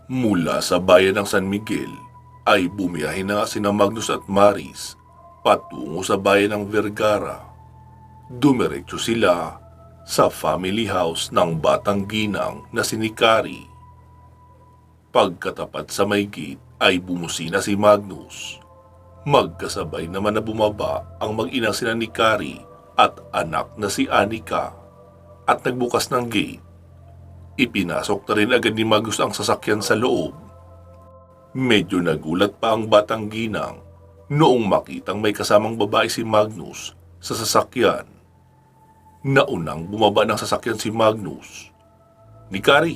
Mula sa bayan ng San Miguel ay bumiyahe na sina Magnus at Maris patungo sa bayan ng Vergara. Dumiretso sila sa family house ng batang ginang na si Nikari. Pagkatapat sa may gate ay bumusina si Magnus. Magkasabay naman na bumaba ang mag-inang sina Nikari at anak na si Anika at nagbukas ng gate. Ipinasok na rin agad ni Magnus ang sasakyan sa loob. Medyo nagulat pa ang batang ginang noong makitang may kasamang babae si Magnus sa sasakyan. Naunang bumaba ng sasakyan si Magnus. "Nikari!"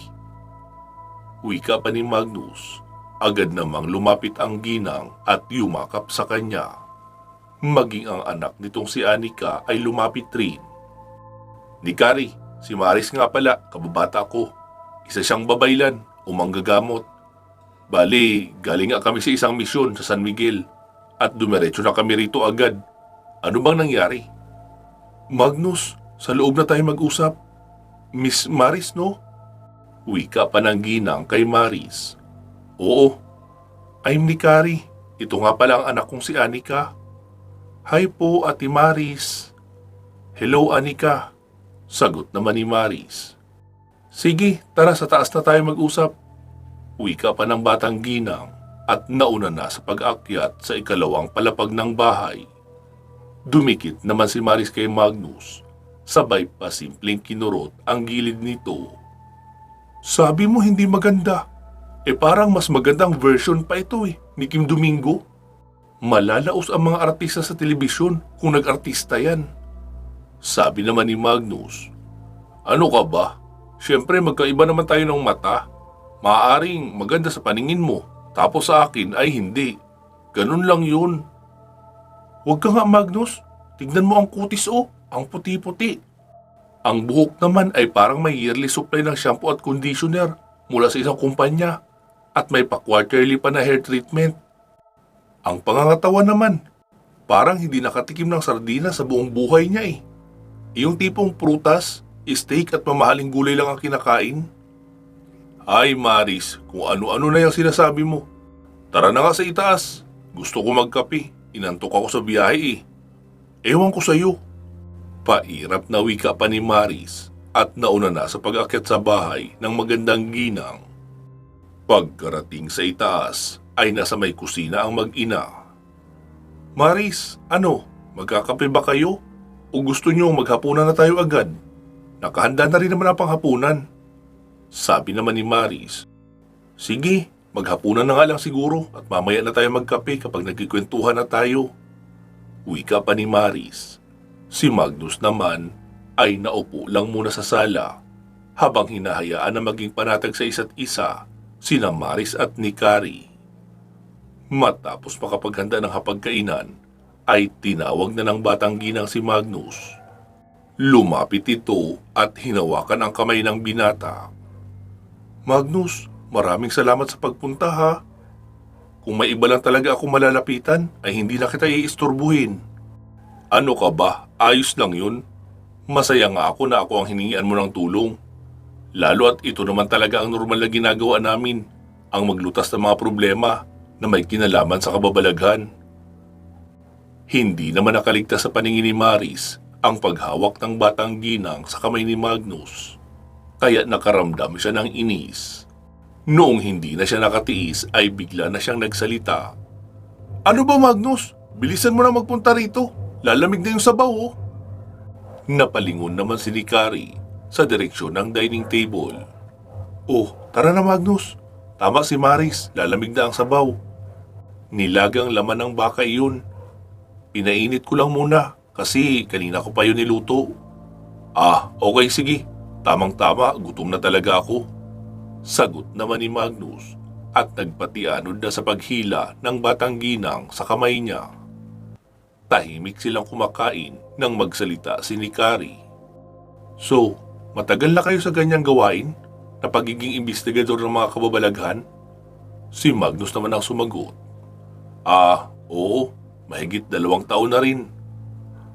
Wika pa ni Magnus. Agad namang lumapit ang ginang at yumakap sa kanya. Maging ang anak nitong si Anika ay lumapit rin. "Nikari, si Maris nga pala, kababata ko. Isa siyang babaylan o manggagamot. Bali, galing nga kami sa isang misyon sa San Miguel at dumiretso na kami rito agad. Ano bang nangyari?" "Magnus, sa loob na tayo mag-usap. Miss Maris, no?" Wika pa ng ginang kay Maris. "Oo, I'm Nikari. Ito nga pala ang anak kong si Anika." "Hi po, Ate Maris." "Hello, Anika." Sagot naman ni Maris. "Sige, tara sa taas na tayo mag-usap." Wika pa ng batang ginang at nauna na sa pag-akyat sa ikalawang palapag ng bahay. Dumikit naman si Maris kay Magnus, sabay pa simpleng kinurot ang gilid nito. "Sabi mo hindi maganda. Parang mas magandang version pa ito ni Kim Domingo. Malalaos ang mga artista sa telebisyon kung nag-artista yan." Sabi naman ni Magnus. "Ano ka ba? Siyempre magkaiba naman tayo ng mata. Maaaring maganda sa paningin mo, tapos sa akin ay hindi. Ganun lang yun." "Huwag ka nga, Magnus. Tignan mo ang kutis ang puti-puti. Ang buhok naman ay parang may yearly supply ng shampoo at conditioner mula sa isang kumpanya at may pa-quarterly pa na hair treatment. Ang pangangatawan naman, parang hindi nakatikim ng sardinas sa buong buhay niya Yung tipong prutas, steak at mamahaling gulay lang ang kinakain." "Ay Maris, kung ano-ano na yung sinasabi mo. Tara na nga sa itaas. Gusto ko magkape. Inantok ako sa biyahe Ewan ko sa'yo." Pairap na wika pa ni Maris at nauna na sa pag-akyat sa bahay ng magandang ginang. Pagkarating sa itaas ay nasa may kusina ang mag-ina. "Maris, magkakape ba kayo? O gusto nyo maghapunan na tayo agad? Nakahanda na rin naman ang panghapunan." Sabi naman ni Maris. "Sige, maghapunan na nga lang siguro at mamaya na tayo magkape kapag nagkikwentuhan na tayo." Wika pa ni Maris. Si Magnus naman ay naupo lang muna sa sala habang hinahayaan na maging panatag sa isa't isa sina Maris at Nikari. Matapos makapaghanda ng hapagkainan ay tinawag na ng batang ginang si Magnus. Lumapit ito at hinawakan ang kamay ng binata. "Magnus, maraming salamat sa pagpunta ha. Kung may iba lang talaga ako malalapitan ay hindi na kita iistorbuhin." "Ano ka ba? Ayos lang yun. Masaya nga ako na ako ang hiningian mo ng tulong. Lalo at ito naman talaga ang normal na ginagawa namin, ang maglutas ng mga problema na may kinalaman sa kababalaghan." Hindi naman nakaligtas sa paningin ni Maris ang paghawak ng batang ginang sa kamay ni Magnus. Kaya nakaramdam siya ng inis. Noong hindi na siya nakatiis ay bigla na siyang nagsalita. "Ano ba, Magnus? Bilisan mo na magpunta rito. Lalamig na yung sabaw Napalingon naman si Nikari sa direksyon ng dining table. Tara na Magnus. Tama si Maris, lalamig na ang sabaw. Nilagang laman ng baka iyon. Pinainit ko lang muna kasi kanina ko pa yun niluto." Okay sige. Tamang-tama, gutom na talaga ako." Sagot naman ni Magnus at nagpatianod na sa paghila ng batang ginang sa kamay niya. Tahimik silang kumakain nang magsalita si Nikari. "So, matagal na kayo sa ganyang gawain na pagiging investigador ng mga kababalaghan?" Si Magnus naman ang sumagot. Oo, mahigit 2 taon na rin.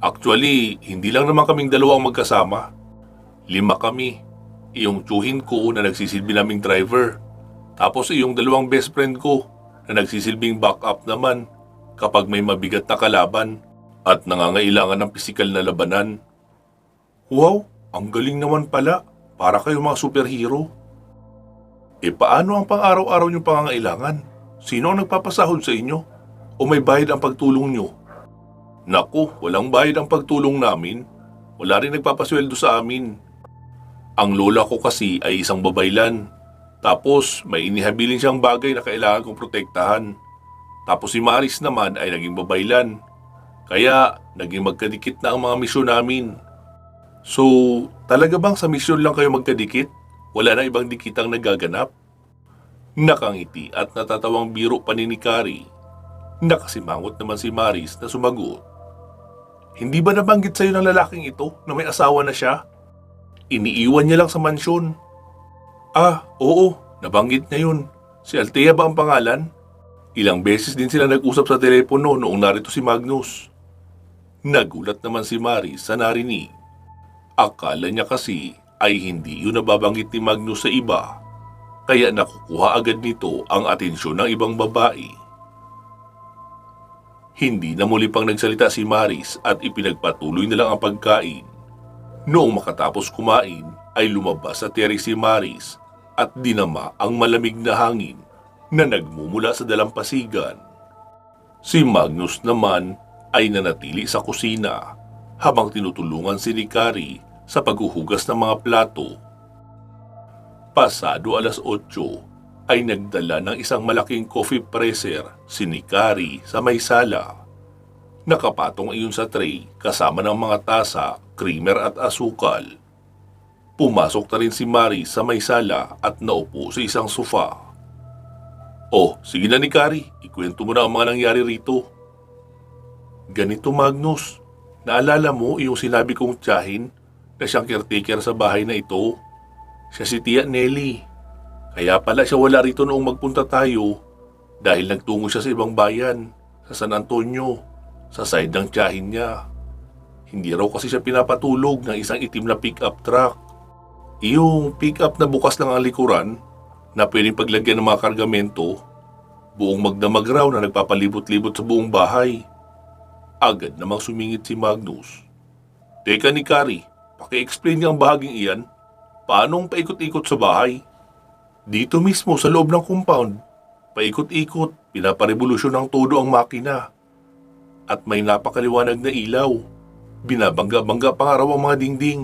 Actually, hindi lang naman kaming dalawang magkasama. 5 kami. Yung tiyuhin ko na nagsisilbi naming driver. Tapos yung dalawang best friend ko na nagsisilbing backup naman kapag may mabigat na kalaban at nangangailangan ng pisikal na labanan. Wow, ang galing naman pala. Para kayong mga superhero. Paano ang pang-araw-araw niyong pangangailangan? Sino ang nagpapasahod sa inyo? O may bayad ang pagtulong niyo? Naku, walang bayad ang pagtulong namin. Wala rin nagpapasweldo sa amin. Ang lola ko kasi ay isang babaylan. Tapos may inihabilin siyang bagay na kailangan kong protektahan. Tapos si Maris naman ay naging babaylan. Kaya naging magkadikit na ang mga misyon namin. So, talaga bang sa misyon lang kayo magkadikit? Wala na ibang dikitang nagaganap? Nakangiti at natatawang biro pa ni Kari. Nakasimangot naman si Maris na sumagot. Hindi ba nabanggit sa'yo ng lalaking ito na may asawa na siya? Iniiwan niya lang sa mansyon. Ah, oo, nabanggit niya yun. Si Althea ba ang pangalan? Ilang beses din sila nag-usap sa telepono noong narito si Magnus. Nagulat naman si Maris sa narinig. Akala niya kasi ay hindi yun nababanggit ni Magnus sa iba, kaya nakukuha agad nito ang atensyon ng ibang babae. Hindi na muli pang nagsalita si Maris at ipinagpatuloy na lang ang pagkain. Noong makatapos kumain ay lumabas sa terrace si Maris at dinama ang malamig na hangin na nagmumula sa dalampasigan. Si Magnus naman ay nanatili sa kusina habang tinutulungan si Kari sa paghuhugas ng mga plato. Pasado alas 8 ay nagdala ng isang malaking coffee presser si Kari sa may sala. Nakapatong iyon sa tray kasama ng mga tasa, creamer at asukal. Pumasok na rin si Mari sa may sala at naupo sa isang sofa. Oh, sige na Kari, ikwento mo na ang mga nangyari rito. Ganito Magnus, naalala mo yung sinabi kong tiyahin na siyang caretaker sa bahay na ito? Siya si Tia Nelly. Kaya pala siya wala rito noong magpunta tayo dahil nagtungo siya sa ibang bayan, sa San Antonio, sa side ng tiyahin niya. Hindi raw kasi siya pinapatulog ng isang itim na pick-up truck. Yung pick-up na bukas lang ang likuran na pwedeng paglagyan ng mga kargamento, buong magdamag raw na nagpapalibot-libot sa buong bahay. Agad namang sumingit si Magnus. Teka Kari, paki-explain niya ang bahaging iyan. Paano ang paikot-ikot sa bahay? Dito mismo sa loob ng compound, paikot-ikot, pinaparevolusyon ng todo ang makina. At may napakaliwanag na ilaw. Binabangga-bangga pa nga raw ang mga dingding.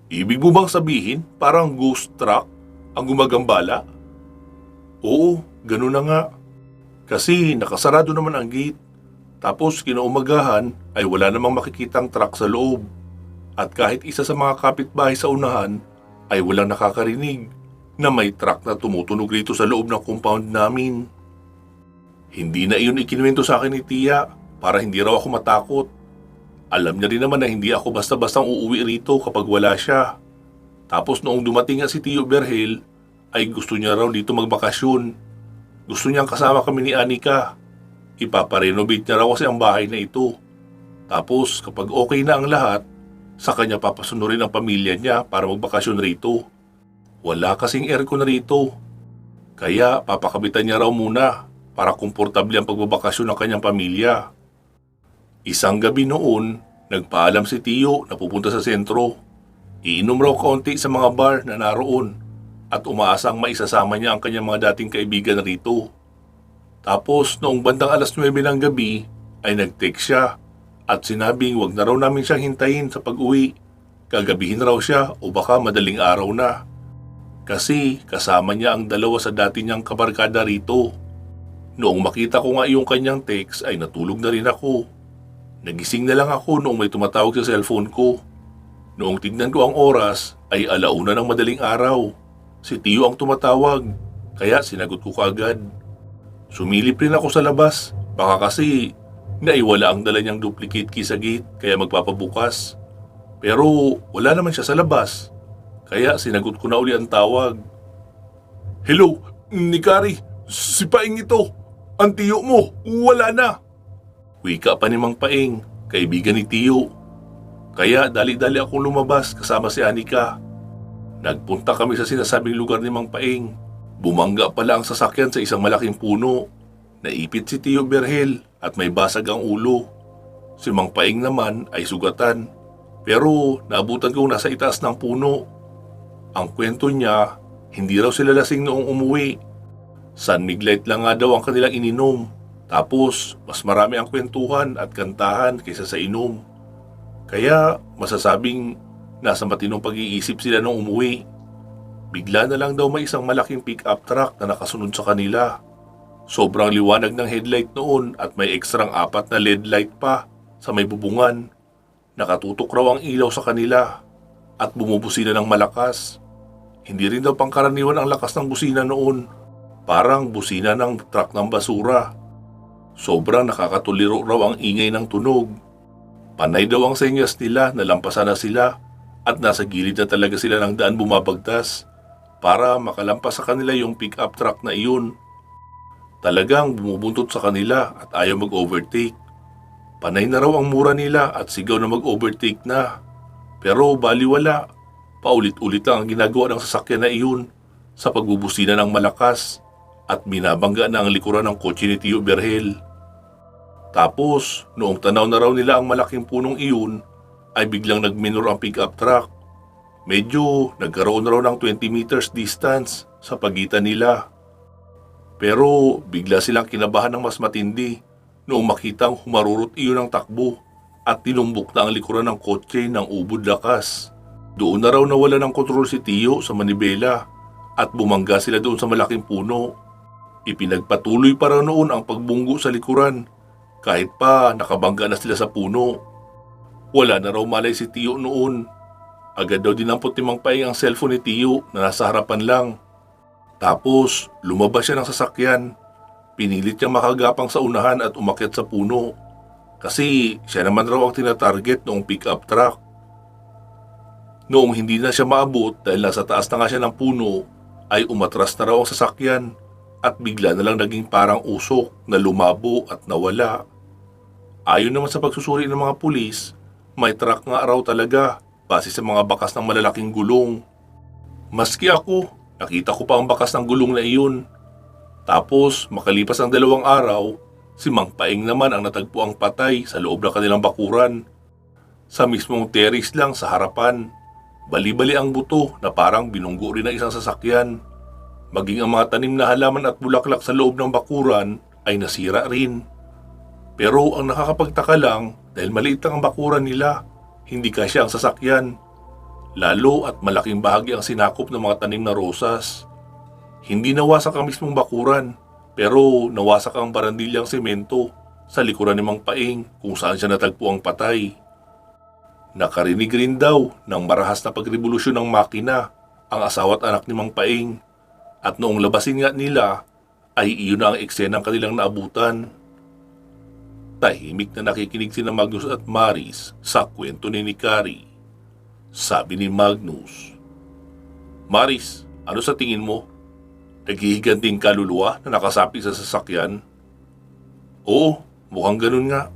Ibig mo bang sabihin parang ghost truck ang gumagambala? Oo, ganun na nga. Kasi nakasarado naman ang gate. Tapos kinaumagahan ay wala namang makikitang truck sa loob. At kahit isa sa mga kapitbahay sa unahan ay walang nakakarinig na may truck na tumutunog rito sa loob ng compound namin. Hindi na iyon ikinuwento sa akin ni Tia para hindi raw ako matakot. Alam niya rin naman na hindi ako basta-bastang uuwi rito kapag wala siya. Tapos noong dumating nga si Tio Berhel ay gusto niya raw dito magbakasyon. Gusto niyang kasama kami ni Anika. Ipaparenovate niya raw kasi ang bahay na ito. Tapos kapag okay na ang lahat, sa kanya papasunurin ang pamilya niya para magbakasyon rito. Wala kasing aircon na rito. Kaya papakabitan niya raw muna para komportable ang pagbabakasyon ng kanyang pamilya. Isang gabi noon, nagpaalam si Tio na pupunta sa sentro. Iinom raw kaunti sa mga bar na naroon at umaasang maisasama niya ang kanyang mga dating kaibigan rito. Tapos noong bandang alas 9 ng gabi ay nag-text siya at sinabing wag na raw namin siyang hintayin sa pag-uwi. Kagabihin raw siya o baka madaling araw na. Kasi kasama niya ang dalawa sa dati niyang kabarkada rito. Noong makita ko nga yung kanyang text ay natulog na rin ako. Nagising na lang ako noong may tumatawag sa cellphone ko. Noong tignan ko ang oras ay 1:00 ng madaling araw. Si Tio ang tumatawag, kaya sinagot ko kaagad. Sumilip rin ako sa labas, baka kasi naiwala ang dala niyang duplicate key sa gate kaya magpapabukas. Pero wala naman siya sa labas, kaya sinagot ko na uli ang tawag. Hello, Kari, si Paing ito. Ang Tio mo, wala na. Wika pa ni Mang Paing, kaibigan ni Tio. Kaya dali-dali akong lumabas kasama si Anika. Nagpunta kami sa sinasabing lugar ni Mang Paing. Bumangga pala ang sasakyan sa isang malaking puno. Naipit si Tio Berhel at may basag ang ulo. Si Mang Paing naman ay sugatan, pero naabutan kong nasa itaas ng puno. Ang kwento niya, hindi raw sila lasing noong umuwi. San Miglite lang nga daw ang kanilang ininom. Tapos, mas marami ang kwentuhan at kantahan kaysa sa inom. Kaya, masasabing nasa matinong pag-iisip sila nung umuwi. Bigla na lang daw may isang malaking pick-up truck na nakasunod sa kanila. Sobrang liwanag ng headlight noon at may ekstrang 4 na LED light pa sa may bubungan. Nakatutok raw ang ilaw sa kanila at bumubusina ng malakas. Hindi rin daw pangkaraniwan ang lakas ng busina noon. Parang busina ng truck ng basura. Sobrang nakakatuliro raw ang ingay ng tunog. Panay daw ang senyas nila na lampasan na sila at nasa gilid na talaga sila ng daan bumabagtas para makalampas sa kanila yung pick-up truck na iyon. Talagang bumubuntot sa kanila at ayaw mag-overtake. Panay na raw ang mura nila at sigaw na mag-overtake na. Pero baliwala, paulit-ulit lang ang ginagawa ng sasakyan na iyon sa pagbubusina ng malakas at binabangga na ang likuran ng kotse ni Tio Berhel. Tapos, noong tanaw na raw nila ang malaking punong iyon, ay biglang nagminor ang pick-up truck. Medyo nagkaroon raw ng 20 meters distance sa pagitan nila. Pero bigla silang kinabahan ng mas matindi noong makitang humarurot iyon ng takbo at tinumbok na ang likuran ng kotse ng ubod lakas. Doon na raw nawala ng kontrol si Tio sa manibela at bumangga sila doon sa malaking puno. Ipinagpatuloy pa raw noon ang pagbunggo sa likuran kahit pa nakabangga na sila sa puno. Wala na raw malay si Tio noon. Agad daw dinampot ni Mang Paing ang cellphone ni Tio na nasa harapan lang. Tapos lumabas siya ng sasakyan. Pinilit niyang makagapang sa unahan at umakyat sa puno. Kasi siya naman raw ang tinatarget noong pick-up truck. Noong hindi na siya maabot dahil nasa taas na nga siya ng puno, ay umatras na raw ang sasakyan at bigla na lang naging parang usok na lumabo at nawala. Ayon naman sa pagsusuri ng mga pulis, may truck nga raw talaga base sa mga bakas ng malalaking gulong. Maski ako, nakita ko pa ang bakas ng gulong na iyon. Tapos makalipas ang 2 araw, si Mang Paing naman ang natagpo ang patay sa loob ng kanilang bakuran. Sa mismong terrace lang sa harapan, bali-bali ang buto na parang binunggo rin ng isang sasakyan. Maging ang mga tanim na halaman at bulaklak sa loob ng bakuran ay nasira rin. Pero ang nakakapagtaka lang dahil maliit lang ang bakuran nila, hindi kasya ang sasakyan. Lalo at malaking bahagi ang sinakop ng mga tanim na rosas. Hindi nawasak ang mismong bakuran, pero nawasak ang barandilyang semento sa likuran ni Mang Paing kung saan siya natagpo ang patay. Nakarinig rin daw ng marahas na pagrevolusyon ng makina ang asawa at anak ni Mang Paing. At noong labasin nga nila, ay iyon na ang eksena ng kanilang naabutan. Tahimik na nakikinig sina Magnus at Maris sa kwento ni Nikari. Sabi ni Magnus, "Maris, ano sa tingin mo? Naghihiganting kaluluwa na nakasapit sa sasakyan?" "Oo, mukhang ganun nga."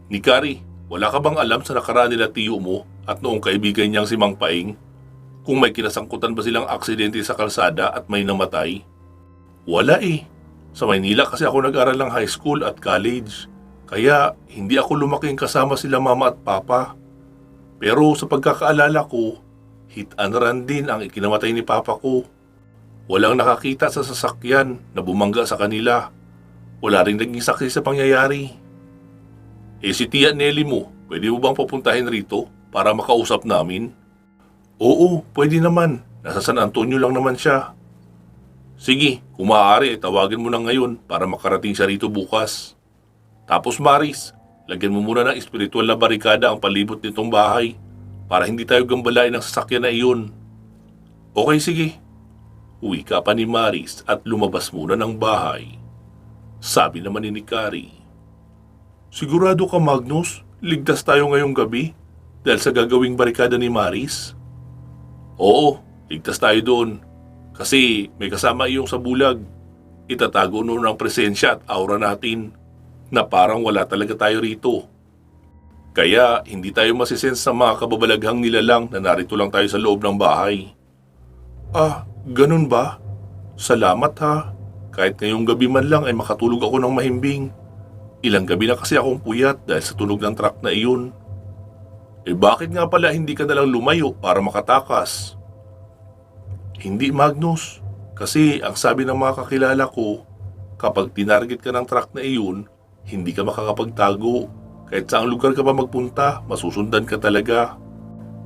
"Nikari, wala ka bang alam sa nakaraan nila Tiyo mo at noong kaibigan niyang si Mang Paing? Kung may kinasangkutan ba silang aksidente sa kalsada at may namatay?" "Wala eh. Sa Maynila kasi ako nag-aral ng high school at college. Kaya hindi ako lumaking kasama sila mama at papa. Pero sa pagkakaalala ko, hit and run din ang ikinamatay ni papa ko. Walang nakakita sa sasakyan na bumangga sa kanila. Wala rin naging saksi sa pangyayari." "Eh si Tia Nelly mo, pwede mo bang papuntahin rito para makausap namin?" "Oo, pwede naman. Nasa San Antonio lang naman siya." "Sige, kung maaari tawagin mo na ngayon para makarating siya rito bukas. Tapos Maris, lagyan mo muna ng espiritual na barikada ang palibot nitong bahay para hindi tayo gambalain ng sasakyan na iyon." "Okay, sige." Wika pa ni Maris at lumabas muna ng bahay. Sabi naman ni Nikari, "Sigurado ka Magnus, ligtas tayo ngayong gabi dahil sa gagawing barikada ni Maris?" "Oo, ligtas tayo doon. Kasi may kasama iyong sa bulag. Itatago noon ang presensya at aura natin na parang wala talaga tayo rito. Kaya hindi tayo masisense sa mga kababalaghang nilalang na narito lang tayo sa loob ng bahay." "Ah, ganun ba? Salamat ha. Kahit ngayong gabi man lang ay makatulog ako ng mahimbing. Ilang gabi na kasi akong puyat dahil sa tunog ng truck na iyon. Bakit nga pala hindi ka nalang lumayo para makatakas? Hindi, Magnus. Kasi ang sabi ng mga kakilala ko, kapag tinarget ka ng truck na iyon, hindi ka makakapagtago. Kahit saang lugar ka pa magpunta, masusundan ka talaga.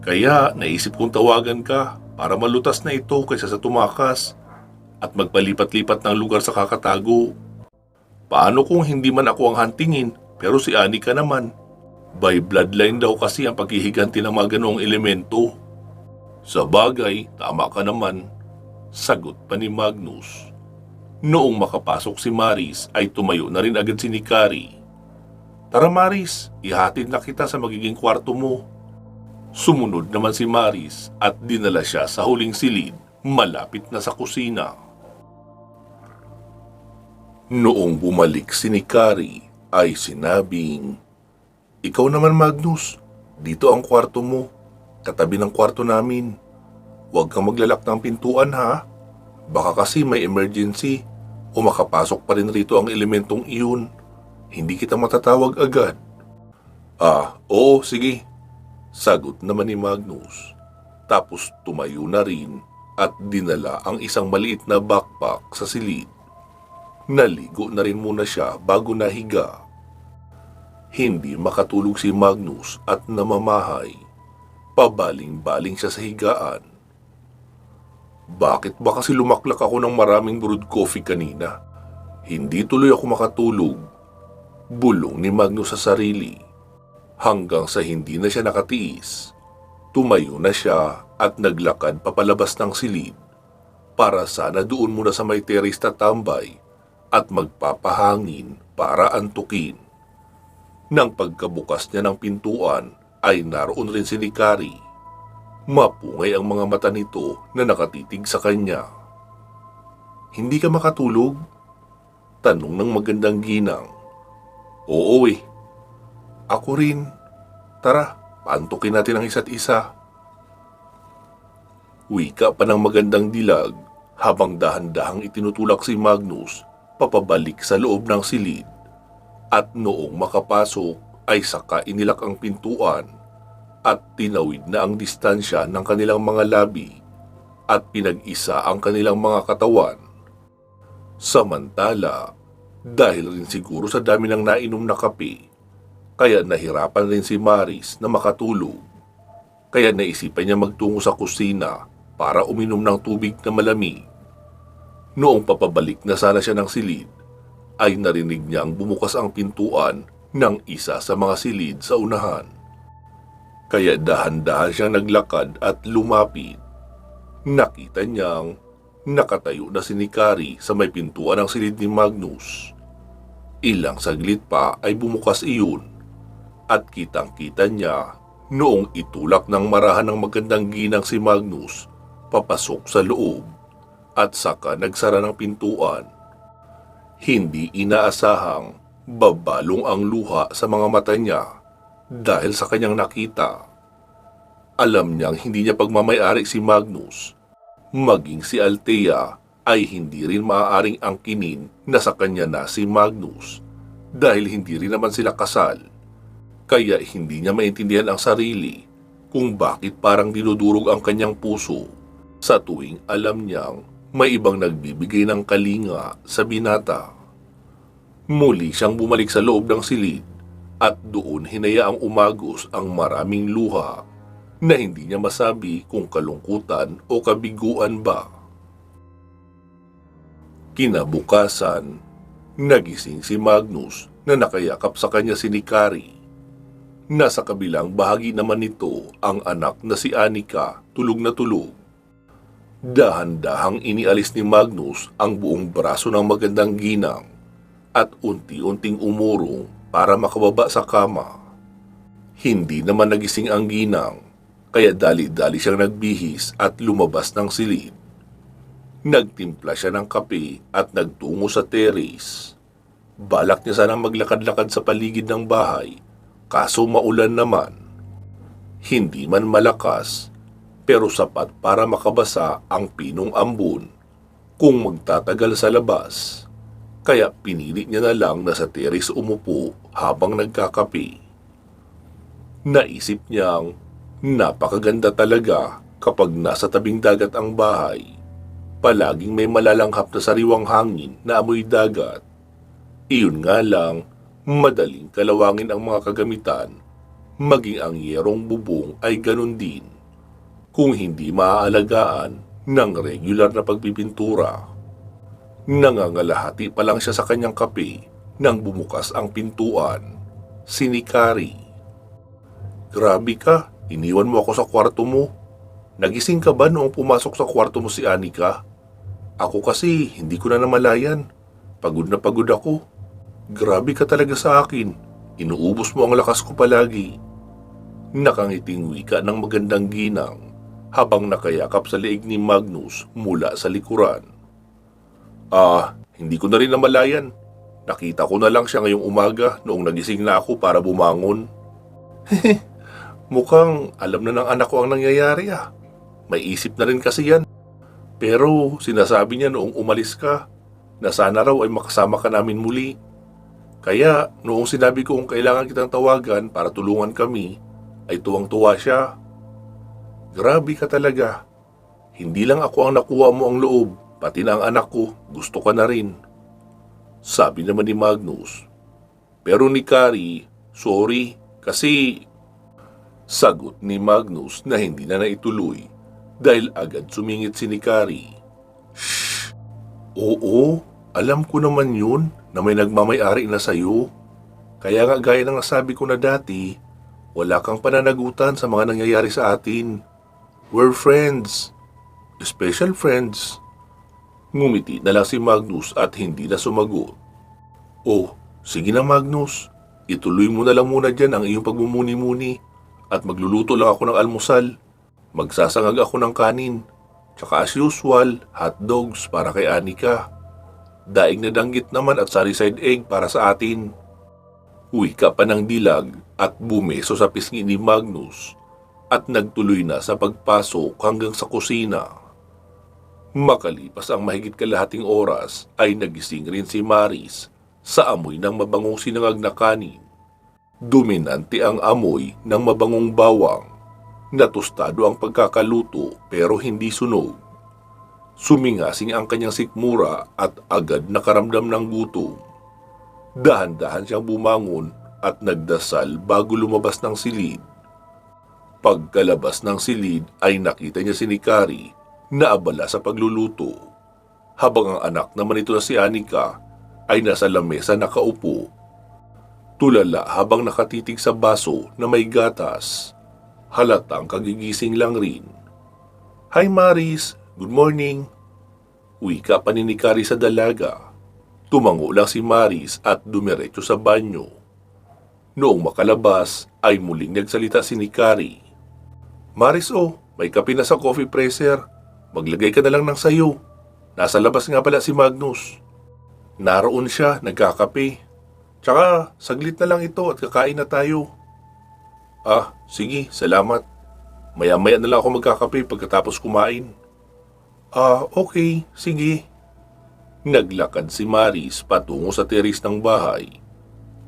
Kaya naisip kong tawagan ka para malutas na ito kaysa sa tumakas at magpalipat-lipat ng lugar sa kakatago. Paano kung hindi man ako ang hantingin pero si Anika naman? By bloodline daw kasi ang paghihiganti ng mga ganoong elemento. Sa bagay, tama ka naman, sagot pa ni Magnus. Noong makapasok si Maris ay tumayo na rin agad si Nikari. Tara Maris, ihatid na kita sa magiging kwarto mo. Sumunod naman si Maris at dinala siya sa huling silid malapit na sa kusina. Noong bumalik si Nikari ay sinabing, "Ikaw naman Magnus, dito ang kwarto mo, katabi ng kwarto namin. Huwag kang maglalak ng pintuan ha, baka kasi may emergency o makapasok pa rin rito ang elementong iyon. Hindi kita matatawag agad." Oo, sige, sagot naman ni Magnus. Tapos tumayo na rin at dinala ang isang maliit na backpack sa silid. Naligo na rin muna siya bago nahiga. Hindi makatulog si Magnus at namamahay. Pabaling-baling siya sa higaan. Bakit ba kasi lumaklak ako ng maraming brewed coffee kanina? Hindi tuloy ako makatulog. Bulong ni Magnus sa sarili. Hanggang sa hindi na siya nakatiis, tumayo na siya at naglakad papalabas ng silid para sana doon muna sa may terrace tatambay at magpapahangin para antukin. Nang pagkabukas niya ng pintuan ay naroon rin si Nikari. Mapungay ang mga mata nito na nakatitig sa kanya. Hindi ka makatulog? Tanong ng magandang ginang. Oo Ako rin. Tara, paantukin natin ang isa't isa. Wika pa ng magandang dilag habang dahan-dahang itinutulak si Magnus papabalik sa loob ng silid. At noong makapasok ay saka inilak ang pintuan at tinawid na ang distansya ng kanilang mga labi at pinag-isa ang kanilang mga katawan. Samantala, dahil rin siguro sa dami ng nainom na kape, kaya nahirapan rin si Maris na makatulog. Kaya naisipan niya magtungo sa kusina para uminom ng tubig na malamig. Noong papabalik na sana siya ng silid, ay narinig niyang bumukas ang pintuan ng isa sa mga silid sa unahan. Kaya dahan-dahan siyang naglakad at lumapit. Nakita niyang nakatayo na si Nikari sa may pintuan ng silid ni Magnus. Ilang saglit pa ay bumukas iyon at kitang-kita niya noong itulak ng marahan ng magandang ginang si Magnus papasok sa loob at saka nagsara ng pintuan. Hindi inaasahang babalong ang luha sa mga mata niya dahil sa kanyang nakita. Alam niyang hindi niya pagmamayari si Magnus. Maging si Althea ay hindi rin maaaring angkinin na sa kanya na si Magnus dahil hindi rin naman sila kasal. Kaya hindi niya maintindihan ang sarili kung bakit parang dinudurog ang kanyang puso sa tuwing alam niyang may ibang nagbibigay ng kalinga sa binata. Muli siyang bumalik sa loob ng silid at doon hinayaang umagos ang maraming luha na hindi niya masabi kung kalungkutan o kabiguan ba. Kinabukasan, nagising si Magnus na nakayakap sa kanya si Nikari. Nasa kabilang bahagi naman nito ang anak na si Anika, tulog na tulog. Dahan-dahang inialis ni Magnus ang buong braso ng magandang ginang at unti-unting umurong para makababa sa kama. Hindi naman nagising ang ginang, kaya dali-dali siyang nagbihis at lumabas ng silid. Nagtimpla siya ng kape at nagtungo sa terrace. Balak niya sanang maglakad-lakad sa paligid ng bahay, kaso maulan naman. Hindi man malakas, pero sapat para makabasa ang pinong ambon kung magtatagal sa labas. Kaya pinili niya na lang na sa teres umupo habang nagkakape. Naisip niyang napakaganda talaga kapag nasa tabing dagat ang bahay. Palaging may malalanghap na sariwang hangin na amoy dagat. Iyon nga lang, madaling kalawangin ang mga kagamitan, maging ang yerong bubong ay ganun din. Kung hindi maaalagaan ng regular na pagpipintura. Nangangalahati pa lang siya sa kanyang kape nang bumukas ang pintuan. Si Nikari. Grabe ka, iniwan mo ako sa kwarto mo. Nagising ka ba noong pumasok sa kwarto mo si Anika? Ako kasi hindi ko na namalayan. Pagod na pagod ako. Grabe ka talaga sa akin. Inuubos mo ang lakas ko palagi. Nakangiting wika ng magandang ginang habang nakayakap sa leeg ni Magnus mula sa likuran. Hindi ko na rin namalayan. Nakita ko na lang siya ngayong umaga noong nagising na ako para bumangon. Mukhang alam na ng anak ko ang nangyayari ah. May isip na rin kasi yan. Pero sinasabi niya noong umalis ka na sana raw ay makasama ka namin muli. Kaya noong sinabi ko kung kailangan kitang tawagan para tulungan kami, ay tuwang-tuwa siya. Grabe ka talaga. Hindi lang ako ang nakuha mo ang loob, pati na ang anak ko, gusto ka na rin. Sabi naman ni Magnus. Pero ni Kari, sorry, kasi... Sagot ni Magnus na hindi na naituloy dahil agad sumingit si Nikari. Shh! Oo, alam ko naman yun na may nagmamay-ari na sa'yo. Kaya nga gaya ng nasabi ko na dati, wala kang pananagutan sa mga nangyayari sa atin. We're friends. Special friends. Ngumiti na lang si Magnus at hindi na sumagot. Oh, sige na Magnus. Ituloy mo na lang muna dyan ang iyong pagmumuni-muni at magluluto lang ako ng almusal. Magsasangag ako ng kanin. Tsaka as usual, hotdogs para kay Anika. Daing na danggit naman at sari-side egg para sa atin. Wika pa ng dilag at bumeso sa pisngi ni Magnus at nagtuloy na sa pagpasok hanggang sa kusina. Makalipas ang mahigit kalahating oras ay nagising rin si Maris sa amoy ng mabangong sinangag na kanin. Dominante ang amoy ng mabangong bawang. Natustado ang pagkakaluto pero hindi sunog. Sumingasing ang kanyang sikmura at agad nakaramdam ng gutom. Dahan-dahan siyang bumangon at nagdasal bago lumabas ng silid. Pagkalabas ng silid ay nakita niya si Nikari na abala sa pagluluto. Habang ang anak naman ito na si Anika ay nasa lamesa nakaupo. Tulala habang nakatitig sa baso na may gatas. Halatang kagigising lang rin. Hi Maris, good morning. Wika pa ni Nikari sa dalaga. Tumango lang si Maris at dumiretso sa banyo. Noong makalabas ay muling nagsalita si Nikari. Maris may kape na sa coffee presser. Maglagay ka na lang ng sayo. Nasa labas nga pala si Magnus. Naroon siya, nagkakape. Tsaka, saglit na lang ito at kakain na tayo. Sige, salamat. Maya-maya na lang ako magkakape pagkatapos kumain. Okay, sige. Naglakad si Maris patungo sa teres ng bahay.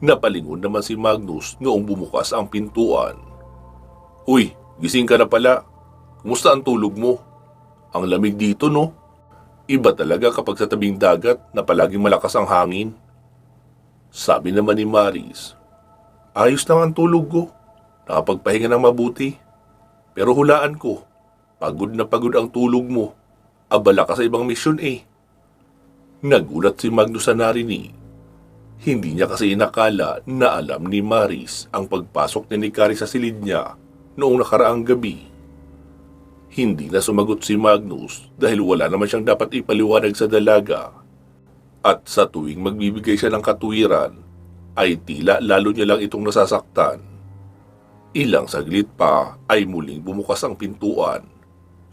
Napalingon naman si Magnus noong bumukas ang pintuan. Uy, gising ka na pala. Kumusta ang tulog mo? Ang lamig dito, no? Iba talaga kapag sa tabing dagat na palaging malakas ang hangin. Sabi naman ni Maris, ayos lang ang tulog ko. Nakapagpahinga ng mabuti. Pero hulaan ko, pagod na pagod ang tulog mo. Abala ka sa ibang misyon eh. Nagulat si Magnus sa narinig. Hindi niya kasi inakala na alam ni Maris ang pagpasok ni Nikari sa silid niya noong nakaraang gabi. Hindi na sumagot si Magnus dahil wala naman siyang dapat ipaliwanag sa dalaga. At sa tuwing magbibigay siya ng katuwiran, ay tila lalo niya lang itong nasasaktan. Ilang saglit pa ay muling bumukas ang pintuan.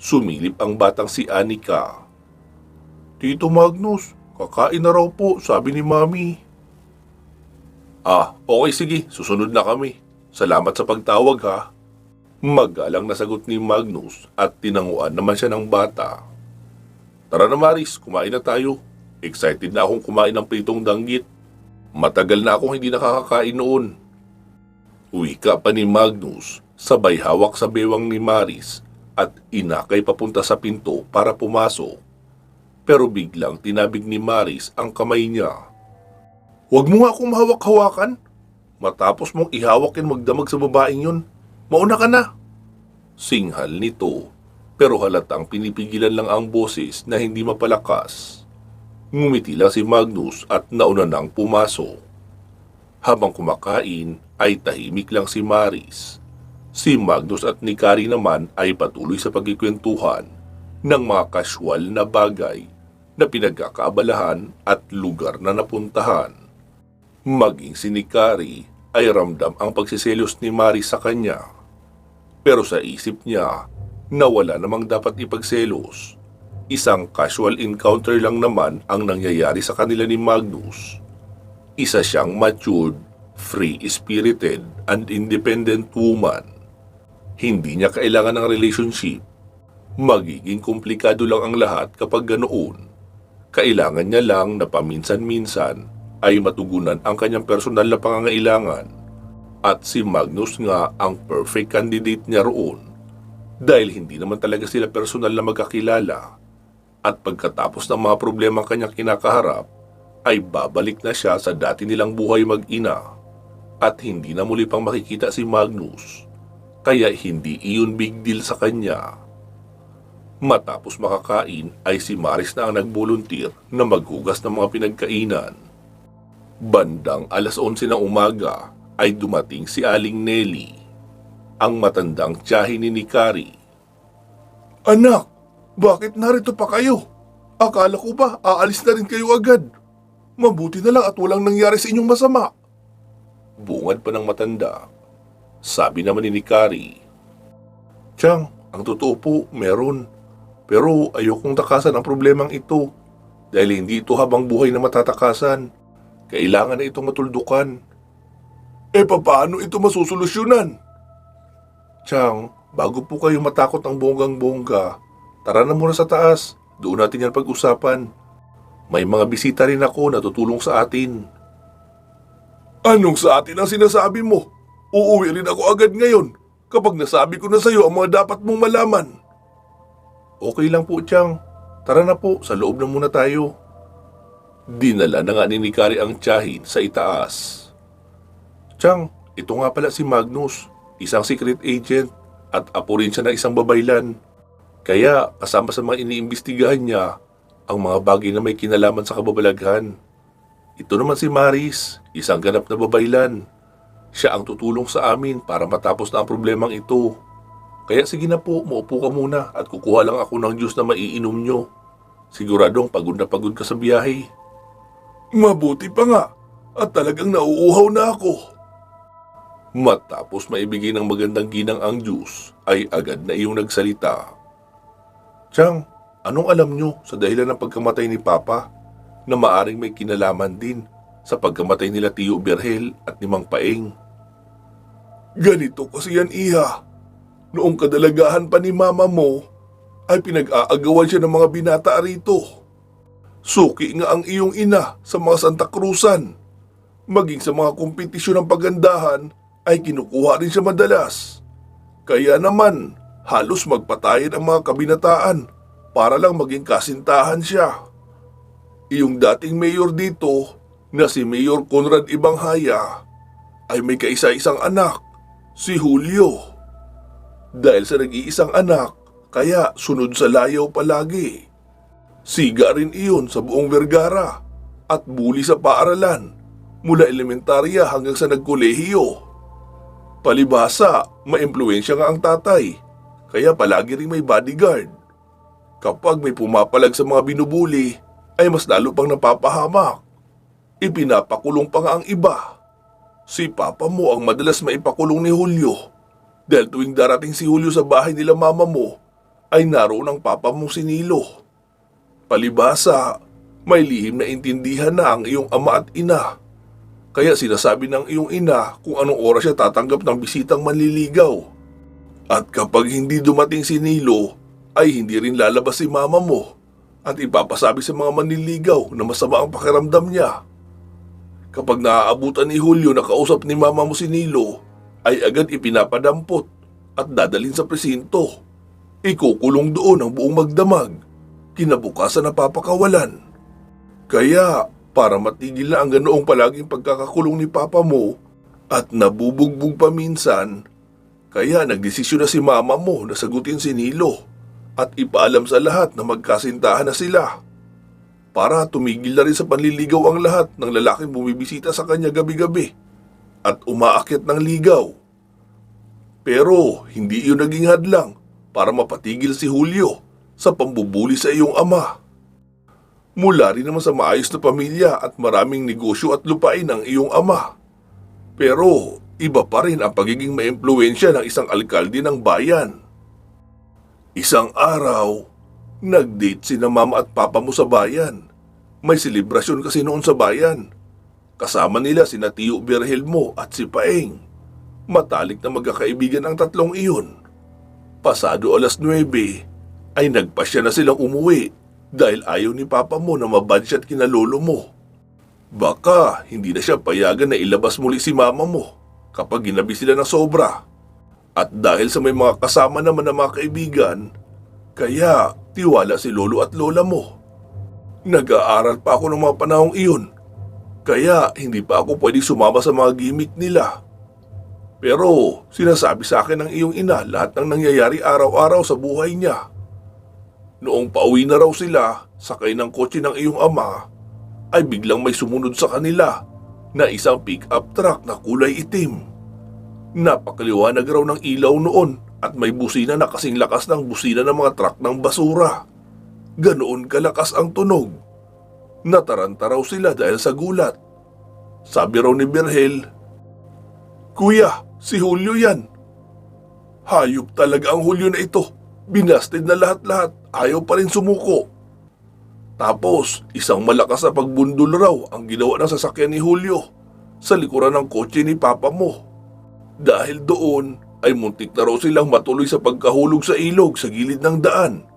Sumilip ang batang si Anika. Tito Magnus, kakain na raw po, sabi ni Mami. Okay sige, susunod na kami. Salamat sa pagtawag ha. Magalang na sagot ni Magnus at tinanguan naman siya ng bata. Tara na Maris, kumain na tayo. Excited na akong kumain ng pritong danggit. Matagal na akong hindi nakakakain noon. Wika pa ni Magnus, sabay hawak sa bewang ni Maris at inakay papunta sa pinto para pumasok. Pero biglang tinabig ni Maris ang kamay niya. Huwag mo nga akong mahawak-hawakan. Matapos mong ihawak yan magdamag sa babaeng yun, mauna ka na. Singhal nito, pero halatang pinipigilan lang ang boses na hindi mapalakas. Ngumiti lang si Magnus at nauna nang pumasok. Habang kumakain ay tahimik lang si Maris. Si Magnus at ni Kari naman ay patuloy sa pagkikwentuhan ng mga casual na bagay na pinagkakaabalahan at lugar na napuntahan. Maging si Kari ay ramdam ang pagsiselos ni Maris sa kanya. Pero sa isip niya na wala namang dapat ipagselos. Isang casual encounter lang naman ang nangyayari sa kanila ni Magnus. Isa siyang matured, free-spirited, and independent woman. Hindi niya kailangan ng relationship. Magiging komplikado lang ang lahat kapag ganoon. Kailangan niya lang na paminsan-minsan ay matugunan ang kanyang personal na pangangailangan. At si Magnus nga ang perfect candidate niya roon. Dahil hindi naman talaga sila personal na magkakilala. At pagkatapos ng mga problema kanyang kinakaharap, ay babalik na siya sa dati nilang buhay mag-ina. At hindi na muli pang makikita si Magnus. Kaya hindi iyon big deal sa kanya. Matapos makakain ay si Maris na ang nag-volunteer na maghugas ng mga pinagkainan. Bandang 11:00 ng umaga ay dumating si Aling Nelly, ang matandang tiyahin ni Kari. Anak, bakit narito pa kayo? Akala ko ba aalis na rin kayo agad? Mabuti na lang at walang nangyari sa inyong masama. Bungad pa ng matanda. Sabi naman ni Kari, Tiyang, ang totoo po, meron. Pero ayokong takasan ang problemang ito dahil hindi ito habang buhay na matatakasan. Kailangan na itong matuldukan. Paano ito masusolusyonan? Tiyang, bago po kayo matakot ng bonggang-bongga, tara na muna sa taas. Doon natin yan pag-usapan. May mga bisita rin ako na tutulong sa atin. Anong sa atin ang sinasabi mo? Uuwi rin ako agad ngayon kapag nasabi ko na sa iyo ang mga dapat mong malaman. Okay lang po, Tiyang. Tara na po, sa loob na muna tayo. Dinala na nga ni Kari ang tiyahin sa itaas. Tiyang, ito nga pala si Magnus, isang secret agent at apo rin siya ng isang babaylan. Kaya kasama sa mga iniimbestigahan niya ang mga bagay na may kinalaman sa kababalaghan. Ito naman si Maris, isang ganap na babaylan. Siya ang tutulong sa amin para matapos na ang problemang ito. Kaya sige na po, maupo ka muna at kukuha lang ako ng juice na maiinom nyo. Siguradong pagod na pagod ka sa biyahe. Mabuti pa nga at talagang nauuhaw na ako. Matapos maibigay ng magandang ginang ang juice, ay agad na iyong nagsalita. Tiyang, anong alam nyo sa dahilan ng pagkamatay ni Papa na maaring may kinalaman din sa pagkamatay nila Tio Berhel at ni Mang Paeng? Ganito kasi yan, Iha. Noong kadalagahan pa ni Mama mo, ay pinag-aagawan siya ng mga binata rito. Suki nga ang iyong ina sa mga Santa Cruzan. Maging sa mga kompetisyon ng pagandahan, ay kinukuha rin siya madalas. Kaya naman, halos magpatayin ang mga kabinataan para lang maging kasintahan siya. Iyong dating mayor dito na si Mayor Conrad Ibanghaya ay may kaisa-isang anak, si Julio. Dahil sa nag-iisang anak, kaya sunod sa layaw palagi. Siga rin iyon sa buong Vergara at bully sa paaralan mula elementarya hanggang sa nagkolehiyo. Palibhasa, maimpluwensya nga ang tatay, kaya palagi rin may bodyguard. Kapag may pumapalag sa mga binubuli, ay mas lalo pang napapahamak. Ipinapakulong pa nga ang iba. Si Papa mo ang madalas maipakulong ni Julio, dahil tuwing darating si Julio sa bahay nila Mama mo, ay naroon ang Papa mong si Nilo. Palibhasa, may lihim na intindihan na ang iyong ama at ina. Kaya sinasabi ng iyong ina kung anong oras siya tatanggap ng bisitang manliligaw. At kapag hindi dumating si Nilo, ay hindi rin lalabas si Mama mo. at ipapasabi sa mga manliligaw na masama ang pakiramdam niya. Kapag naaabutan ni Julio na kausap ni Mama mo si Nilo, ay agad ipinapadampot at dadalhin sa presinto. Ikukulong doon ang buong magdamag. Kinabukasan na papakawalan. Kaya, para matigil na ang ganoong palaging pagkakakulong ni Papa mo at nabubugbog pa minsan, kaya nagdesisyon na si Mama mo na sagutin si Nilo at ipaalam sa lahat na magkasintahan na sila. Para tumigil na rin sa panliligaw ang lahat ng lalaking bumibisita sa kanya gabi-gabi at umaakyat ng ligaw. Pero hindi iyon naging hadlang para mapatigil si Julio sa pambubuli sa iyong ama. Mula rin naman sa maayos na pamilya at maraming negosyo at lupain ng iyong ama. Pero iba pa rin ang pagiging maimpluwensya ng isang alkalde ng bayan. Isang araw, nag-date sina Mama at Papa mo sa bayan. May selebrasyon kasi noon sa bayan. Kasama nila sina Tiyo Berhelmo at si Paeng. Matalik na magkakaibigan ang tatlong iyon. Pasado 9:00 ay nagpasya na silang umuwi dahil ayaw ni Papa mo na mabadsyat kina lolo mo. Baka hindi na siya payagan na ilabas muli si Mama mo kapag ginabi sila ng sobra. At dahil sa may mga kasama naman na mga kaibigan, kaya tiwala si lolo at lola mo. Nag-aaral pa ako ng mga panahong iyon, kaya hindi pa ako pwede sumama sa mga gimmick nila. Pero sinasabi sa akin ng iyong ina lahat ng nangyayari araw-araw sa buhay niya. Noong pauwi na raw sila, sakay ng kotse ng iyong ama, ay biglang may sumunod sa kanila na isang pick-up truck na kulay itim. Napakaliwanag raw ng ilaw noon at may busina na kasing lakas ng busina ng mga truck ng basura. Ganoon kalakas ang tunog. Nataranta raw sila dahil sa gulat. Sabi raw ni Berhel, "Kuya, si Julio yan." Hayop talaga ang Julio na ito. Binasted na lahat-lahat, ayaw pa rin sumuko. Tapos, isang malakas na pagbundol raw ang ginawa ng sasakyan ni Julio sa likuran ng kotse ni Papa mo. Dahil doon ay muntik na raw silang matuloy sa pagkahulog sa ilog sa gilid ng daan.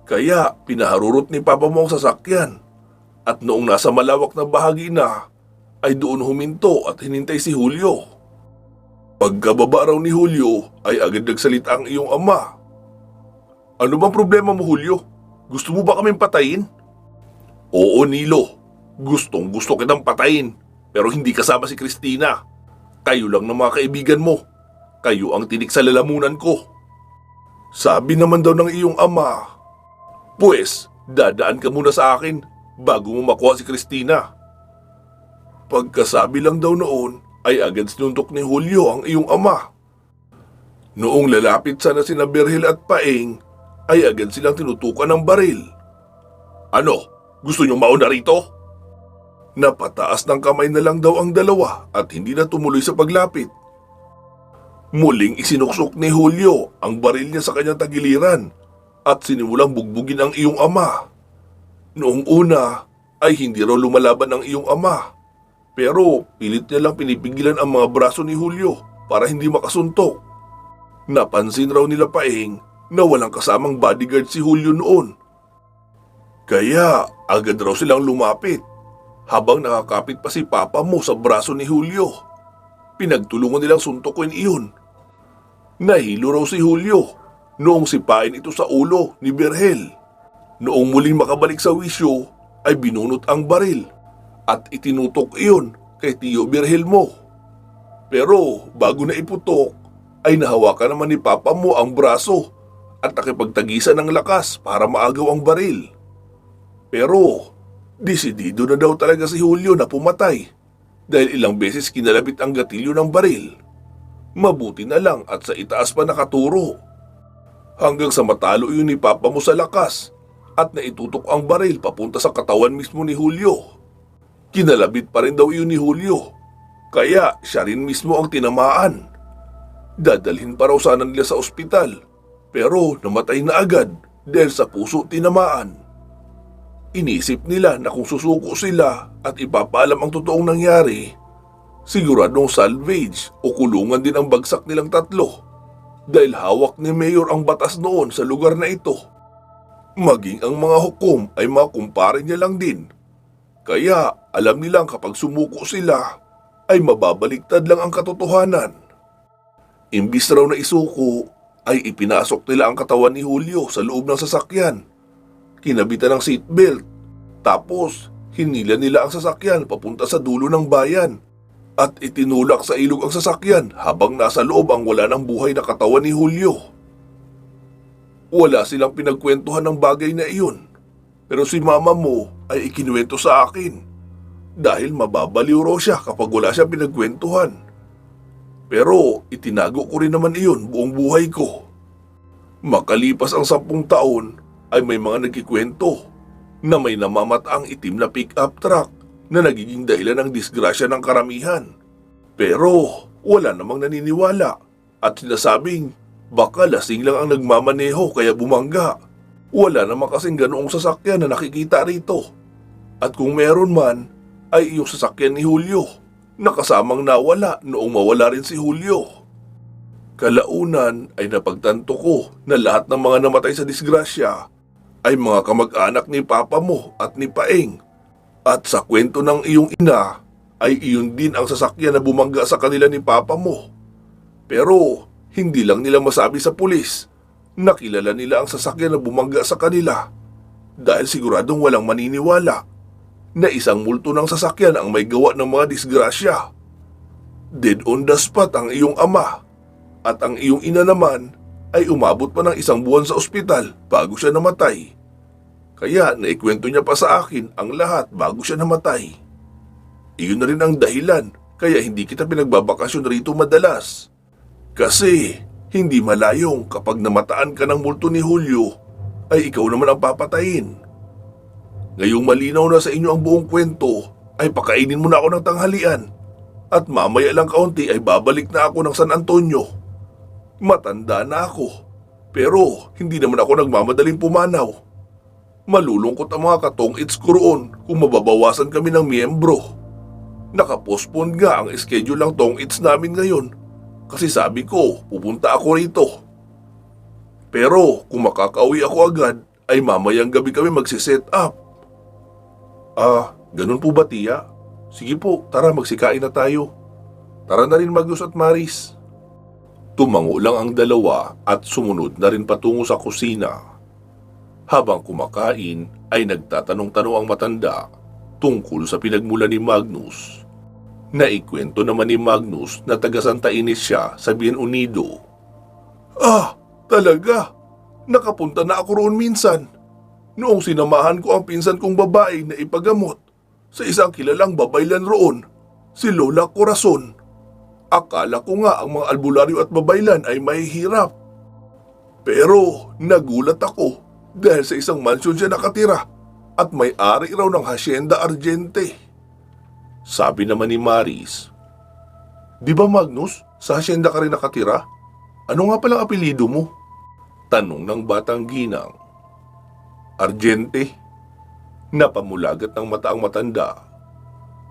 Kaya pinaharurot ni Papa mo ang sasakyan at noong nasa malawak na bahagi na ay doon huminto at hinintay si Julio. Pagkababa raw ni Julio ay agad nagsalita ang iyong ama. "Ano bang problema mo, Julio? Gusto mo ba kaming patayin?" "Oo, Nilo. Gustong-gusto kitang patayin, pero hindi kasama si Christina. Kayo lang ng mga kaibigan mo. Kayo ang tinik sa lalamunan ko." Sabi naman daw ng iyong ama, "Pues, dadaan ka muna sa akin bago mo makuha si Christina." Pagkasabi lang daw noon, ay agad sinuntok ni Julio ang iyong ama. Noong lalapit sana sina Berhel at Paeng, ay agad silang tinutukan ng baril. "Ano? Gusto niyong mauna rito?" Napataas ng kamay na lang daw ang dalawa at hindi na tumuloy sa paglapit. Muling isinuksok ni Julio ang baril niya sa kanyang tagiliran at sinimulang bugbugin ang iyong ama. Noong una ay hindi raw lumalaban ang iyong ama, pero pilit niya lang pinipigilan ang mga braso ni Julio para hindi makasuntok. Napansin raw nila Paeng na walang kasamang bodyguard si Julio noon. Kaya agad raw silang lumapit habang nakakapit pa si Papa mo sa braso ni Julio. Pinagtulungan nilang suntukin iyon. Nahilo raw si Julio noong sipain ito sa ulo ni Berhel. Noong muling makabalik sa wisyo ay binunot ang baril at itinutok iyon kay Tiyo Berhelmo. Pero bago na iputok ay nahawakan naman ni Papa mo ang braso at nakipagtagisan ng lakas para maagaw ang baril. Pero desidido na daw talaga si Julio na pumatay dahil ilang beses kinalabit ang gatilyo ng baril. Mabuti na lang at sa itaas pa nakaturo. Hanggang sa matalo yun ni Papa mo sa lakas at naitutok ang baril papunta sa katawan mismo ni Julio. Kinalabit pa rin daw yun ni Julio, kaya siya rin mismo ang tinamaan. Dadalhin pa raw sana nila sa ospital, pero namatay na agad dahil sa puso tinamaan. Inisip nila na kung susuko sila at ipapaalam ang totoong nangyari, siguradong salvage o kulungan din ang bagsak nilang tatlo dahil hawak ni Mayor ang batas noon sa lugar na ito. Maging ang mga hukom ay mga kumpare niya lang din. Kaya alam nilang kapag sumuko sila, ay mababaliktad lang ang katotohanan. Imbis raw na isuko, ay ipinasok nila ang katawan ni Julio sa loob ng sasakyan. Kinabitan ng seatbelt. Tapos, hinila nila ang sasakyan papunta sa dulo ng bayan. At itinulak sa ilog ang sasakyan habang nasa loob ang wala ng buhay na katawan ni Julio. Wala silang pinagkwentuhan ng bagay na iyon. Pero si mama mo ay ikinuwento sa akin. Dahil mababaliw raw siya kapag wala siya pinagkwentuhan. Pero itinago ko rin naman iyon buong buhay ko. Makalipas ang 10 taon ay may mga nagkikwento na may namamataang itim na pick-up truck na nagiging dahilan ng disgrasya ng karamihan. Pero wala namang naniniwala at sinasabing baka lasing lang ang nagmamaneho kaya bumangga. Wala naman kasing ganoong sasakyan na nakikita rito. At kung meron man ay iyong sasakyan ni Julio na kasamang nawala noong mawala rin si Julio. Kalaunan ay napagtanto ko na lahat ng mga namatay sa disgrasya ay mga kamag-anak ni Papa mo at ni Paeng. At sa kwento ng iyong ina ay iyon din ang sasakyan na bumangga sa kanila ni Papa mo. Pero hindi lang nila masabi sa pulis na kilala nila ang sasakyan na bumangga sa kanila dahil siguradong walang maniniwala na isang multo ng sasakyan ang may gawa ng mga disgrasya. Dead on the spot ang iyong ama at ang iyong ina naman ay umabot pa ng 1 buwan sa ospital bago siya namatay. Kaya naikwento niya pa sa akin ang lahat bago siya namatay. Iyon na rin ang dahilan kaya hindi kita pinagbabakasyon rito madalas. Kasi hindi malayong kapag namataan ka ng multo ni Julio ay ikaw naman ang papatayin. Ngayong malinaw na sa inyo ang buong kwento ay pakainin mo na ako ng tanghalian at mamaya lang kaunti ay babalik na ako ng San Antonio. Matanda na ako pero hindi naman ako nagmamadaling pumanaw. Malulungkot ang mga katong-its ko roon kung mababawasan kami ng miyembro. Nakapospon nga ang schedule ng tong-its namin ngayon kasi sabi ko pupunta ako rito. Pero kung makakauwi ako agad ay mamayang gabi kami magsiset up. Ganun po ba tiya? Sige po, tara magsikain na tayo. Tara na rin Magnus at Maris. Tumango lang ang dalawa at sumunod na rin patungo sa kusina. Habang kumakain ay nagtatanong-tanong ang matanda tungkol sa pinagmula ni Magnus. Naikwento naman ni Magnus na taga Santa Ines siya sa Bien Unido. Talaga? Nakapunta na ako roon minsan. Noong sinamahan ko ang pinsan kong babae na ipagamot sa isang kilalang babaylan roon, si Lola Corazon. Akala ko nga ang mga albularyo at babaylan ay mahihirap. Pero nagulat ako dahil sa isang mansyon siya nakatira at may-ari raw ng Hacienda Argente. Sabi naman ni Maris, "Di ba Magnus, sa Hacienda ka rin nakatira? Ano nga palang apelido mo?" Tanong ng batang ginang. "Argente." Napamulagat ng mata ang matanda.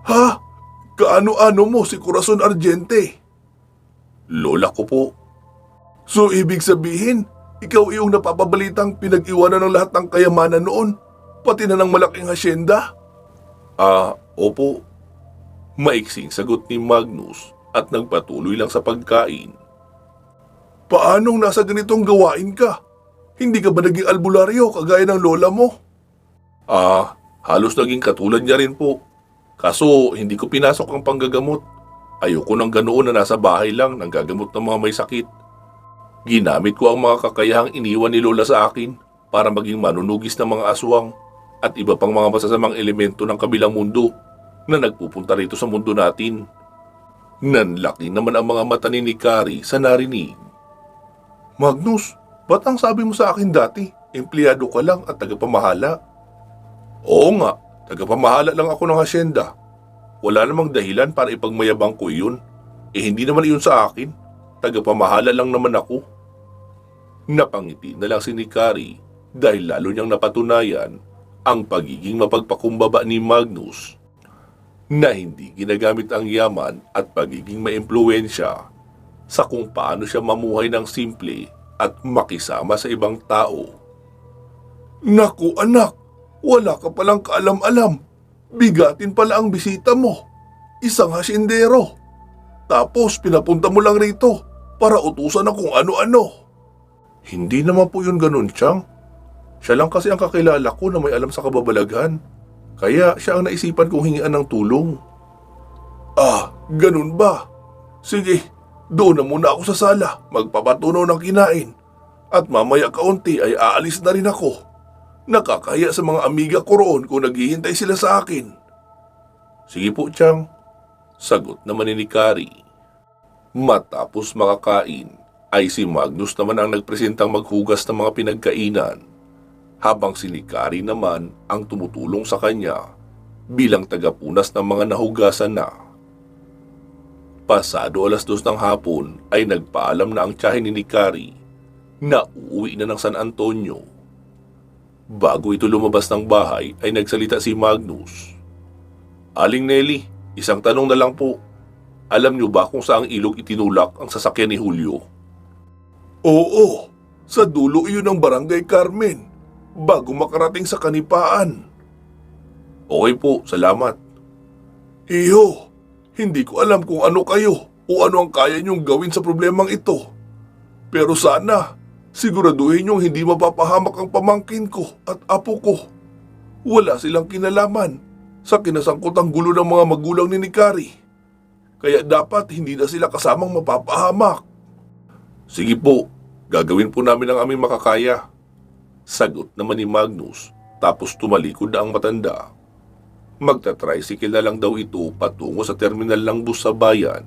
"Ha? Kaano-ano mo si Corazon Argente?" "Lola ko po." "So ibig sabihin, ikaw iyong napapabalitang pinag-iwanan ng lahat ng kayamanan noon, pati na ng malaking hasyenda?" Opo." Maiksing sagot ni Magnus at nagpatuloy lang sa pagkain. "Paanong nasa ganitong gawain ka? Hindi ka ba naging albularyo kagaya ng lola mo?" Halos naging katulad niya rin po. Kaso hindi ko pinasok ang panggagamot. Ayoko nang ganoon na nasa bahay lang nang gagamot ng mga may sakit. Ginamit ko ang mga kakayahang iniwan ni lola sa akin para maging manunugis ng mga aswang at iba pang mga masasamang elemento ng kabilang mundo na nagpupunta rito sa mundo natin. Nanlaki naman ang mga mata ni Nikari sa narinig. "Magnus, ba't ang sabi mo sa akin dati, empleyado ka lang at tagapamahala?" "Oo nga, tagapamahala lang ako ng hasyenda. Wala namang dahilan para ipagmayabang ko iyon. Hindi naman iyon sa akin. Tagapamahala lang naman ako." Napangiti na lang si Nikari dahil lalo niyang napatunayan ang pagiging mapagpakumbaba ni Magnus na hindi ginagamit ang yaman at pagiging maimpluwensya sa kung paano siya mamuhay ng simple at makisama sa ibang tao. Naku anak, wala ka palang kaalam-alam. Bigatin pala ang bisita mo. Isang hasyendero. Tapos pinapunta mo lang rito para utusan ng kung ano-ano. Hindi naman po yun ganun, Chang. Siya lang kasi ang kakilala ko na may alam sa kababalaghan. Kaya siya ang naisipan kong hingian ng tulong. Ah, ganun ba? Sige, doon na muna ako sa sala, magpapatunaw ng kinain. At mamaya kaunti ay aalis na rin ako. Nakakahiya sa mga amiga ko roon kung naghihintay sila sa akin. Sige po, Chang. Sagot naman ni Kari. Matapos makakain, ay si Magnus naman ang nagpresentang maghugas ng mga pinagkainan, habang si Kari naman ang tumutulong sa kanya bilang tagapunas ng mga nahugasan na. Pasado 2:00 ng hapon ay nagpaalam na ang tiyahin ni Kari na uuwi na ng San Antonio. Bago ito lumabas ng bahay ay nagsalita si Magnus. Aling Nelly, isang tanong na lang po. Alam niyo ba kung saang ilog itinulak ang sasakyan ni Julio? Oo, sa dulo iyon ng Barangay Carmen, bago makarating sa Kanipaan. Okay po, salamat. Iho, hindi ko alam kung ano kayo o ano ang kaya niyong gawin sa problemang ito. Pero sana, siguraduhin niyong hindi mapapahamak ang pamangkin ko at apo ko. Wala silang kinalaman sa kinasangkotang gulo ng mga magulang ni Kari. Kaya dapat hindi na sila kasamang mapapahamak. Sige po, gagawin po namin ang aming makakaya. Sagot naman ni Magnus, tapos tumalikod na ang matanda. Magta-tricycle na lang daw ito patungo sa terminal ng bus sa bayan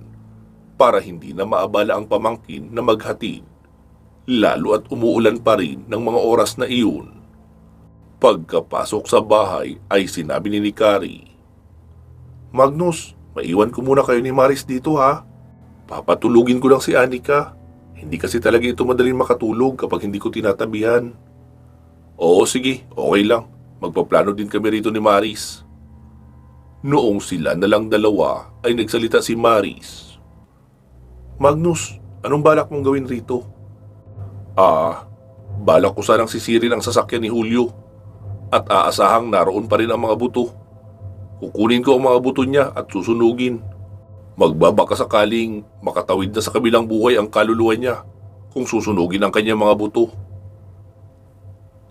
para hindi na maabala ang pamangkin na maghatid, lalo at umuulan pa rin ng mga oras na iyon. Pagkapasok sa bahay ay sinabi ni Kari, Magnus, maiwan ko muna kayo ni Maris dito ha. Papatulugin ko lang si Anika. Hindi kasi talaga ito madaling makatulog kapag hindi ko tinatabihan. Oo sige, okay lang. Magpaplano din kami rito ni Maris. Noong sila na lang dalawa ay nagsalita si Maris. Magnus, anong balak mong gawin rito? Balak ko sanang sisirin ang sasakyan ni Julio at aasahang naroon pa rin ang mga buto. Kukunin ko ang mga buto niya at susunugin. Magbabaka sakaling makatawid na sa kabilang buhay ang kaluluwa niya kung susunugin ang kanyang mga buto.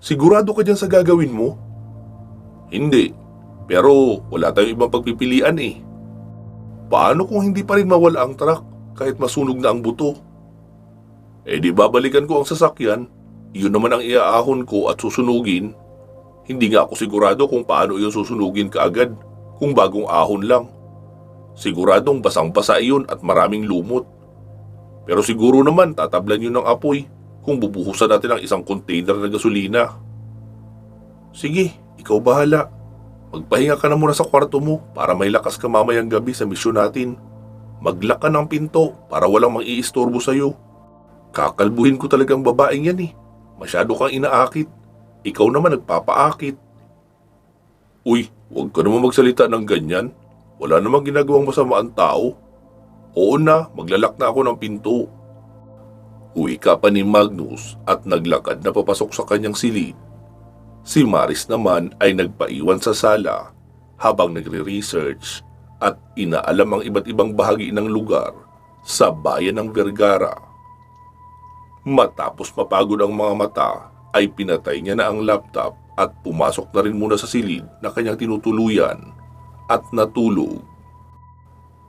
Sigurado ka dyan sa gagawin mo? Hindi, pero wala tayong ibang pagpipilian eh. Paano kung hindi pa rin mawala ang truck kahit masunog na ang buto? Eh di babalikan ko ang sasakyan, iyon naman ang iaahon ko at susunugin. Hindi nga ako sigurado kung paano iyon susunugin kaagad kung bagong ahon lang. Siguradong basang-basa iyon at maraming lumot. Pero siguro naman tatablan yun ng apoy kung bubuhusan natin ang isang container na gasolina. Sige, ikaw bahala. Magpahinga ka na muna sa kwarto mo para may lakas ka mamayang gabi sa misyon natin. Maglock ka ng pinto para walang mang-iistorbo sa'yo. Kakalbuhin ko talagang babaeng yan eh. Masyado kang inaakit. Ikaw naman nagpapaakit. Uy, huwag ka naman magsalita ng ganyan. Wala namang ginagawang masama ang tao. Oo na, maglalak na ako ng pinto. Uwi ka pa ni Magnus at naglakad na papasok sa kanyang silid. Si Maris naman ay nagpaiwan sa sala habang nagre-research at inaalam ang iba't ibang bahagi ng lugar sa bayan ng Vergara. Matapos mapagod ang mga mata, ay pinatay niya na ang laptop at pumasok na rin muna sa silid na kanyang tinutuluyan at natulog.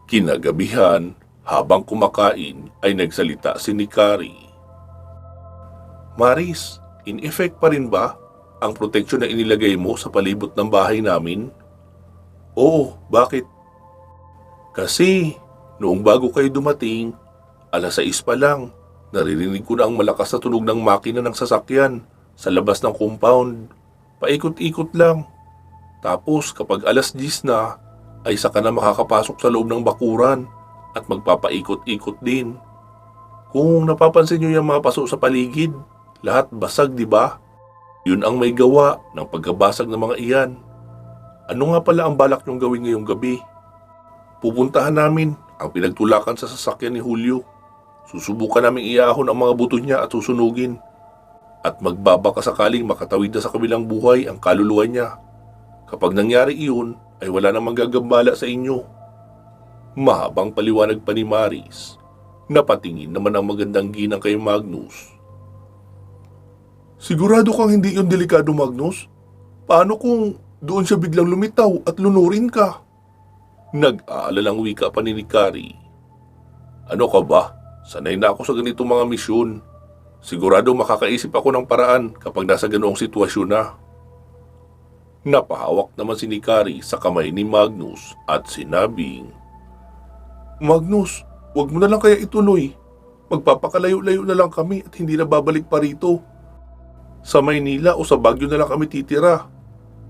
Kinagabihan, habang kumakain ay nagsalita si Kari. Maris, in effect pa rin ba ang proteksyon na inilagay mo sa palibot ng bahay namin? Oo, bakit? Kasi noong bago kayo dumating, 6:00 pa lang, naririnig ko na ang malakas na tunog ng makina ng sasakyan sa labas ng compound. Paikot-ikot lang. Tapos kapag 10:00 na, ay saka na makakapasok sa loob ng bakuran at magpapaikot-ikot din. Kung napapansin nyo yung mga paso sa paligid, lahat basag, di ba? Yun ang may gawa ng pagkabasag ng mga iyan. Ano nga pala ang balak nyong gawin ngayong gabi? Pupuntahan namin ang pinagtulakan sa sasakyan ni Julio. Susubukan namin iahon ang mga buto niya at susunugin. at magbabaka sakaling makatawid na sa kabilang buhay ang kaluluwa niya. Kapag nangyari iyon, ay wala nang manggagambala sa inyo. Mahabang paliwanag pa ni Maris. Napatingin naman ang magandang ginang kay Magnus. Sigurado kang hindi yun delikado, Magnus? Paano kung doon siya biglang lumitaw at lunurin ka? Nag-aalalang wika pa ni Kari. Ano ka ba? Sanay na ako sa ganitong mga misyon. Sigurado makakaisip ako ng paraan kapag nasa ganoong sitwasyon na. Napahawak naman si Kari sa kamay ni Magnus at sinabing, Magnus, wag mo na lang kaya ituloy. Magpapakalayo-layo na lang kami at hindi na babalik pa rito. Sa Maynila o sa Baguio na lang kami titira.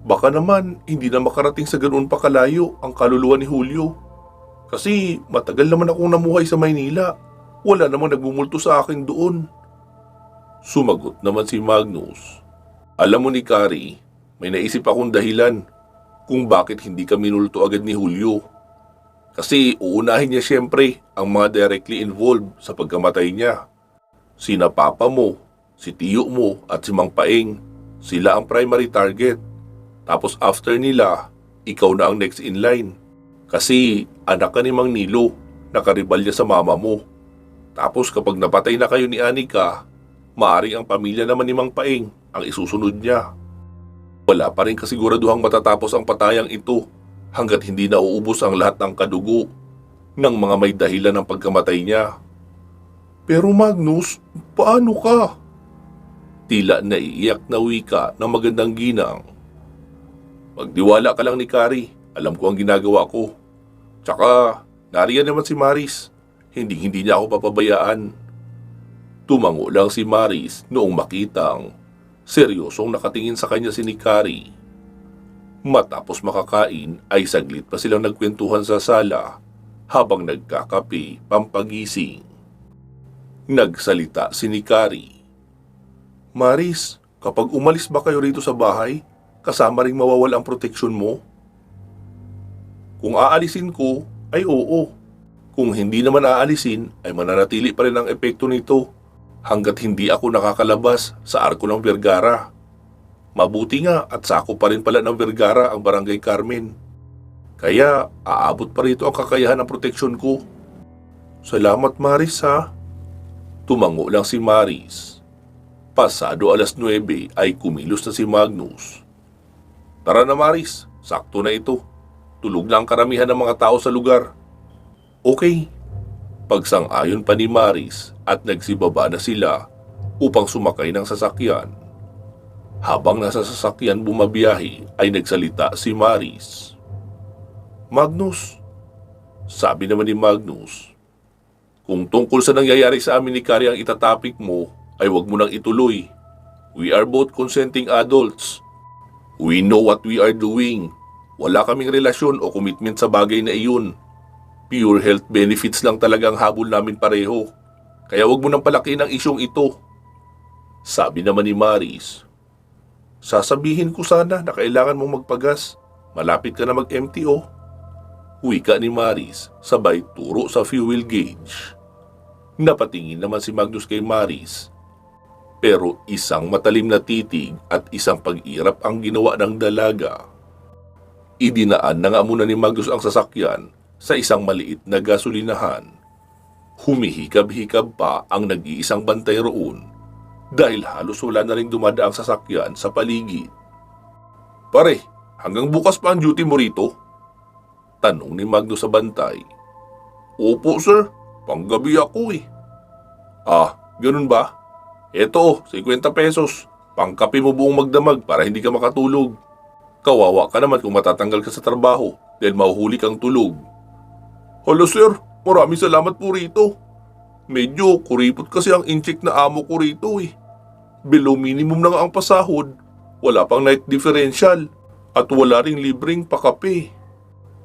Baka naman hindi na makarating sa ganoon pa kalayo ang kaluluwa ni Julio. Kasi matagal naman akong namuhay sa Maynila. Wala namang nagmumulto sa akin doon. Sumagot naman si Magnus. Alam mo ni Kari, may naisip akong dahilan kung bakit hindi ka minulto agad ni Julio. Kasi uunahin niya siyempre ang mga directly involved sa pagkamatay niya. Sina papa mo, si tiyo mo at si Mang Paeng, sila ang primary target. Tapos after nila, ikaw na ang next in line. Kasi anak ka ni Mang Nilo, nakaribal niya sa mama mo. Tapos kapag napatay na kayo ni Anika, maaring ang pamilya naman ni Mang Paeng ang isusunod niya. Wala pa rin kasiguraduhang matatapos ang patayang ito hanggat hindi nauubos ang lahat ng kadugo ng mga may dahilan ng pagkamatay niya. Pero Magnus, paano ka? Tila naiiyak na wika ng magandang ginang. Magdiwala ka lang ni Kari, alam ko ang ginagawa ko. Tsaka, nariyan naman si Maris, hindi niya ako papabayaan. Tumango lang si Maris noong makitang seryosong nakatingin sa kanya si Kari. Matapos makakain ay saglit pa silang nagkwentuhan sa sala habang nagkakape pampagising. Nagsalita si Kari. Maris, kapag umalis ba kayo rito sa bahay, kasama ring mawawala ang proteksyon mo? Kung aalisin ko, ay oo. Kung hindi naman aalisin, ay mananatili pa rin ang epekto nito hanggat hindi ako nakakalabas sa arko ng Vergara. Mabuti nga at sako pa rin pala ng Vergara ang Barangay Carmen. Kaya aabot pa rito ang kakayahan ng proteksyon ko. Salamat Maris ha. Tumango lang si Maris. Pasado 9:00 ay kumilos na si Magnus. Tara na Maris, sakto na ito. Tulog na ang karamihan ng mga tao sa lugar. Okay. Pagsang-ayon pa ni Maris at nagsibaba na sila upang sumakay ng sasakyan. Habang nasa sasakyan bumabiyahe ay nagsalita si Maris. Magnus, sabi naman ni Magnus, kung tungkol sa nangyayari sa amin ni Kari ang itatapik mo, ay wag mo nang ituloy. We are both consenting adults. We know what we are doing. Wala kaming relasyon o commitment sa bagay na iyon. Pure health benefits lang talagang habol namin pareho. Kaya wag mo nang palakihin ang isyong ito. Sabi naman ni Maris, sasabihin ko sana na kailangan mong magpagas. Malapit ka na mag-MTO. Wika ni Maris, sabay turo sa fuel gauge. Napatingin naman si Magnus kay Maris. Pero isang matalim na titig at isang pag-irap ang ginawa ng dalaga. Idinaan na nga muna ni Magnus ang sasakyan sa isang maliit na gasolinahan. Humihikab-hikab pa ang nag-iisang bantay roon dahil halos wala na rin dumadaang sasakyan sa paligid. Pare, hanggang bukas pa ang duty mo rito? Tanong ni Magnus sa bantay. Opo sir, panggabi ako eh. Ah, ganun ba? Eto, 50 pesos. Pangkape mo buong magdamag para hindi ka makatulog. Kawawa ka naman kung matatanggal ka sa trabaho dahil mahuhuli kang tulog. Hala sir, maraming salamat po rito. Medyo kuripot kasi ang incheck na amo ko rito eh. Below minimum na nga ang pasahod, wala pang night differential, at wala ring libreng pakape.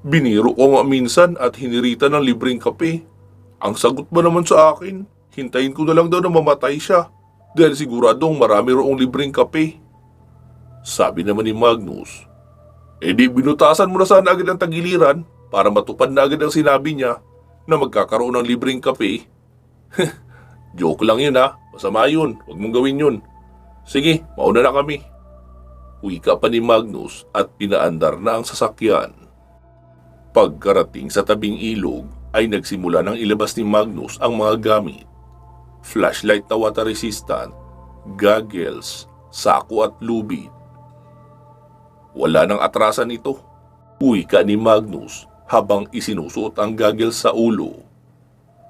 Biniro ko nga minsan at hinirita ng libreng kape. Ang sagot ba naman sa akin, hintayin ko na lang daw na mamatay siya dahil siguradong marami roong libreng kape. Sabi naman ni Magnus, di binutasan mo na sana agad ang tagiliran para matupad na agad ang sinabi niya na magkakaroon ng libreng kape. Joke lang yun ha, masama yun, huwag mong gawin yun. Sige, mauna na kami. Wika pa ni Magnus at pinaandar na ang sasakyan. Pagkarating sa tabing ilog ay nagsimula ng ilabas ni Magnus ang mga gamit. Flashlight na water resistant, goggles, sako at lubid. Wala nang atrasan ito. Wika ni Magnus habang isinusuot ang goggles sa ulo.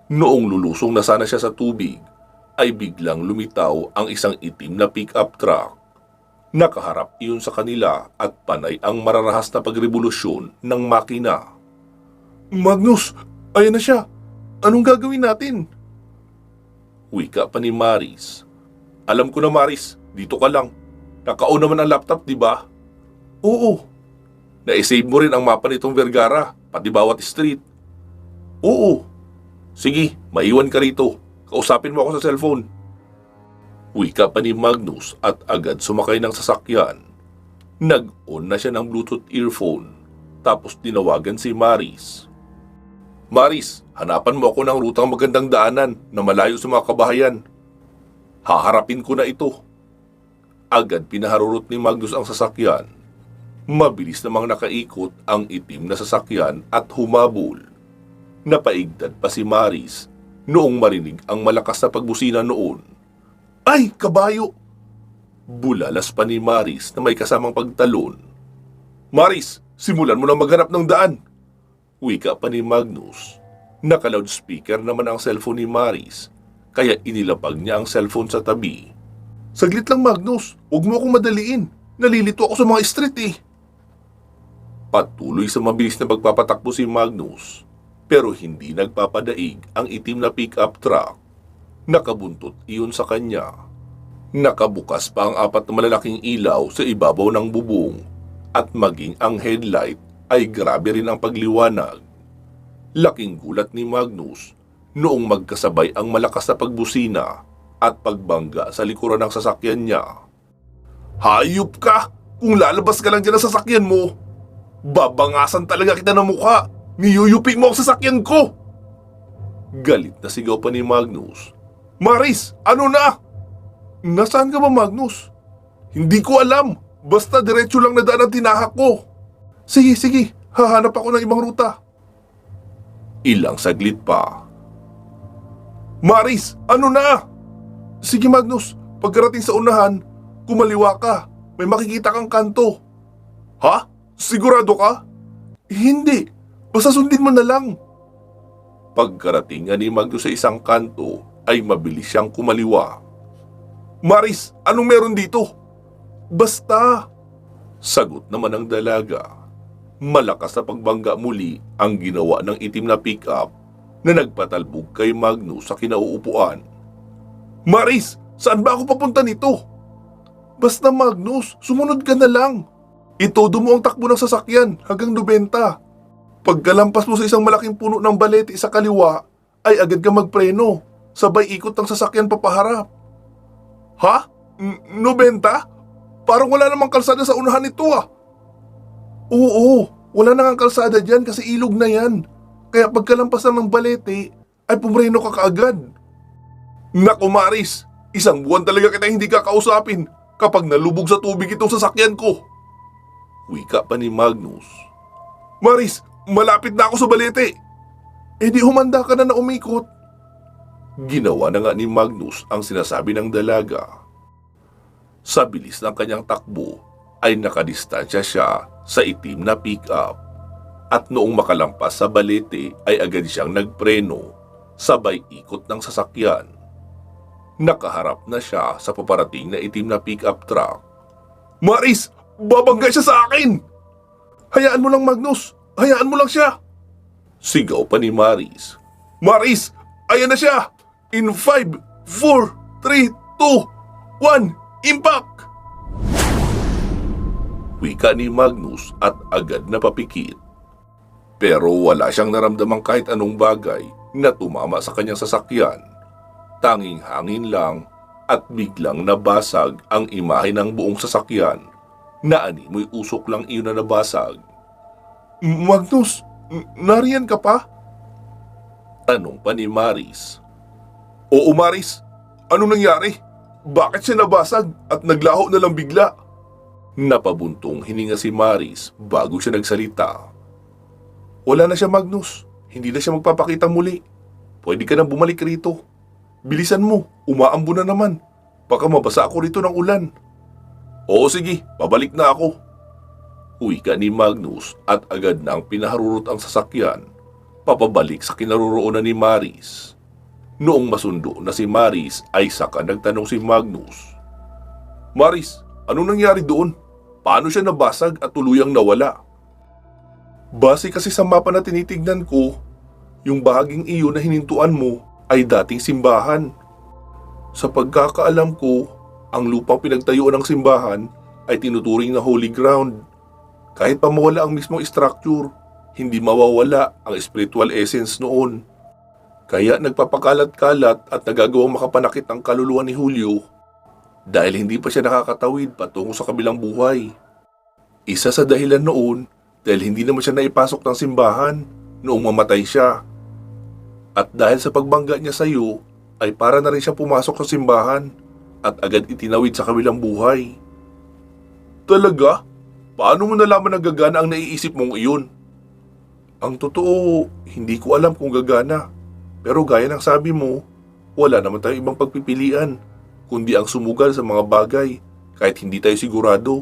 Noong lulusong na sana siya sa tubig, ay biglang lumitaw ang isang itim na pick-up truck. Nakaharap iyon sa kanila at panay ang mararahas na pagrevolusyon ng makina. Magnus, ayan na siya. Anong gagawin natin? Wika pa ni Maris. Alam ko na Maris, dito ka lang. Naka-on naman ang laptop, di ba? Oo. Na-save mo rin ang mapa nitong Vergara, pati bawat street. Oo. Sige, maiwan ka rito. Kausapin mo ako sa cellphone. Wika pa ni Magnus at agad sumakay ng sasakyan. Nag-on na siya ng Bluetooth earphone, tapos tinawagan si Maris. Maris, hanapan mo ako ng rutang magandang daanan na malayo sa mga kabahayan. Haharapin ko na ito. Agad pinaharurot ni Magnus ang sasakyan. Mabilis namang nakaikot ang itim na sasakyan at humabol. Napaigdad pa si Maris noong marinig ang malakas na pagbusina noon. Ay, kabayo! Bulalas pa ni Maris na may kasamang pagtalon. Maris, simulan mo na maghanap ng daan. Wika pa ni Magnus. Naka-loudspeaker naman ang cellphone ni Maris, kaya inilapag niya ang cellphone sa tabi. Saglit lang Magnus, huwag mo akong madaliin. Nalilito ako sa mga street eh. Patuloy sa mabilis na pagpapatakbo si Magnus, pero hindi nagpapadaig ang itim na pick-up truck. Nakabuntot iyon sa kanya. Nakabukas pa ang 4 na malalaking ilaw sa ibabaw ng bubong at maging ang headlight ay grabe rin ang pagliwanag. Laking gulat ni Magnus noong magkasabay ang malakas na pagbusina at pagbangga sa likuran ng sasakyan niya. Hayop ka! Kung lalabas ka lang dyan sa sasakyan mo, babangasan talaga kita ng mukha! Niyuyupi mo ang sasakyan ko! Galit na sigaw pa ni Magnus. Maris, ano na? Nasaan ka ba Magnus? Hindi ko alam. Basta diretso lang na daan ang tinahak ko. Sige, hahanap ako ng ibang ruta. Ilang saglit pa. Maris, ano na? Sige Magnus, pagkarating sa unahan, kumaliwa ka. May makikita kang kanto. Ha? Sigurado ka? Hindi, basta sundin mo na lang. Pagkarating ni Magnus sa isang kanto, ay mabilis siyang kumaliwa. Maris, anong meron dito? Basta. Sagot naman ng dalaga. Malakas na pagbangga muli ang ginawa ng itim na pick-up na nagpatalbog kay Magnus sa kinauupuan. Maris, saan ba ako papunta nito? Basta Magnus, sumunod ka na lang. Itodo mo ang takbo ng sasakyan hanggang 90. Pagkalampas mo sa isang malaking puno ng balete sa kaliwa, ay agad ka magpreno. Sabay ikot ang sasakyan papaharap. Ha? 90? Parang wala namang kalsada sa unahan nito ah. Oo, wala nang kalsada dyan kasi ilog na yan. Kaya pagkalampas lang ng balete, ay pumreno ka kaagad. Naku Maris, isang buwan talaga kita hindi kakausapin kapag nalubog sa tubig itong sasakyan ko. Wika pa ni Magnus. Maris, malapit na ako sa balete. Eh di humanda ka na umikot. Ginawa na nga ni Magnus ang sinasabi ng dalaga. Sa bilis ng kanyang takbo ay nakadistansya siya sa itim na pick-up at noong makalampas sa balete ay agad siyang nagpreno sabay ikot ng sasakyan. Nakaharap na siya sa paparating na itim na pick-up truck. Maris, babangga siya sa akin! Hayaan mo lang Magnus, hayaan mo lang siya! Sigaw pa ni Maris. Maris, ayan na siya! In 5, 4, 3, 2, 1, impact! Wika ni Magnus at agad na papikit. Pero wala siyang naramdamang kahit anong bagay na tumama sa kanyang sasakyan. Tanging hangin lang at biglang nabasag ang imahe ng buong sasakyan na animoy usok lang iyon na nabasag. Magnus, nariyan ka pa? Tanong pa ni Maris. Oo Maris, anong nangyari? Bakit siya nabasag at naglaho na lang bigla? Napabuntong hininga si Maris bago siya nagsalita. Wala na siya, Magnus. Hindi na siya magpapakita muli. Pwede ka nang bumalik rito. Bilisan mo, umaambo na naman. Baka mabasa ako rito ng ulan. Oo sige, babalik na ako. Wika ni Magnus at agad na ang pinaharurot ang sasakyan papabalik sa kinaroroonan ni Maris. Noong masundo na si Maris ay saka nagtanong si Magnus. Maris, anong nangyari doon? Paano siya nabasag at tuluyang nawala? Base kasi sa mapa na tinitignan ko, yung bahaging iyon na hinintuan mo ay dating simbahan. Sa pagkakaalam ko, ang lupang pinagtayuan ng simbahan ay tinuturing na holy ground. Kahit pa mawala ang mismong structure, hindi mawawala ang spiritual essence noon. Kaya nagpapakalat-kalat at nagagawang makapanakit ang kaluluwa ni Julio dahil hindi pa siya nakakatawid patungo sa kabilang buhay. Isa sa dahilan noon dahil hindi naman siya naipasok ng simbahan noong mamatay siya. At dahil sa pagbangga niya sa iyo, ay para na rin siya pumasok sa simbahan at agad itinawid sa kabilang buhay. Talaga? Paano mo nalaman na gagana ang naiisip mong iyon? Ang totoo, hindi ko alam kung gagana. Pero gaya ng sabi mo, wala naman tayong ibang pagpipilian, kundi ang sumugal sa mga bagay kahit hindi tayo sigurado.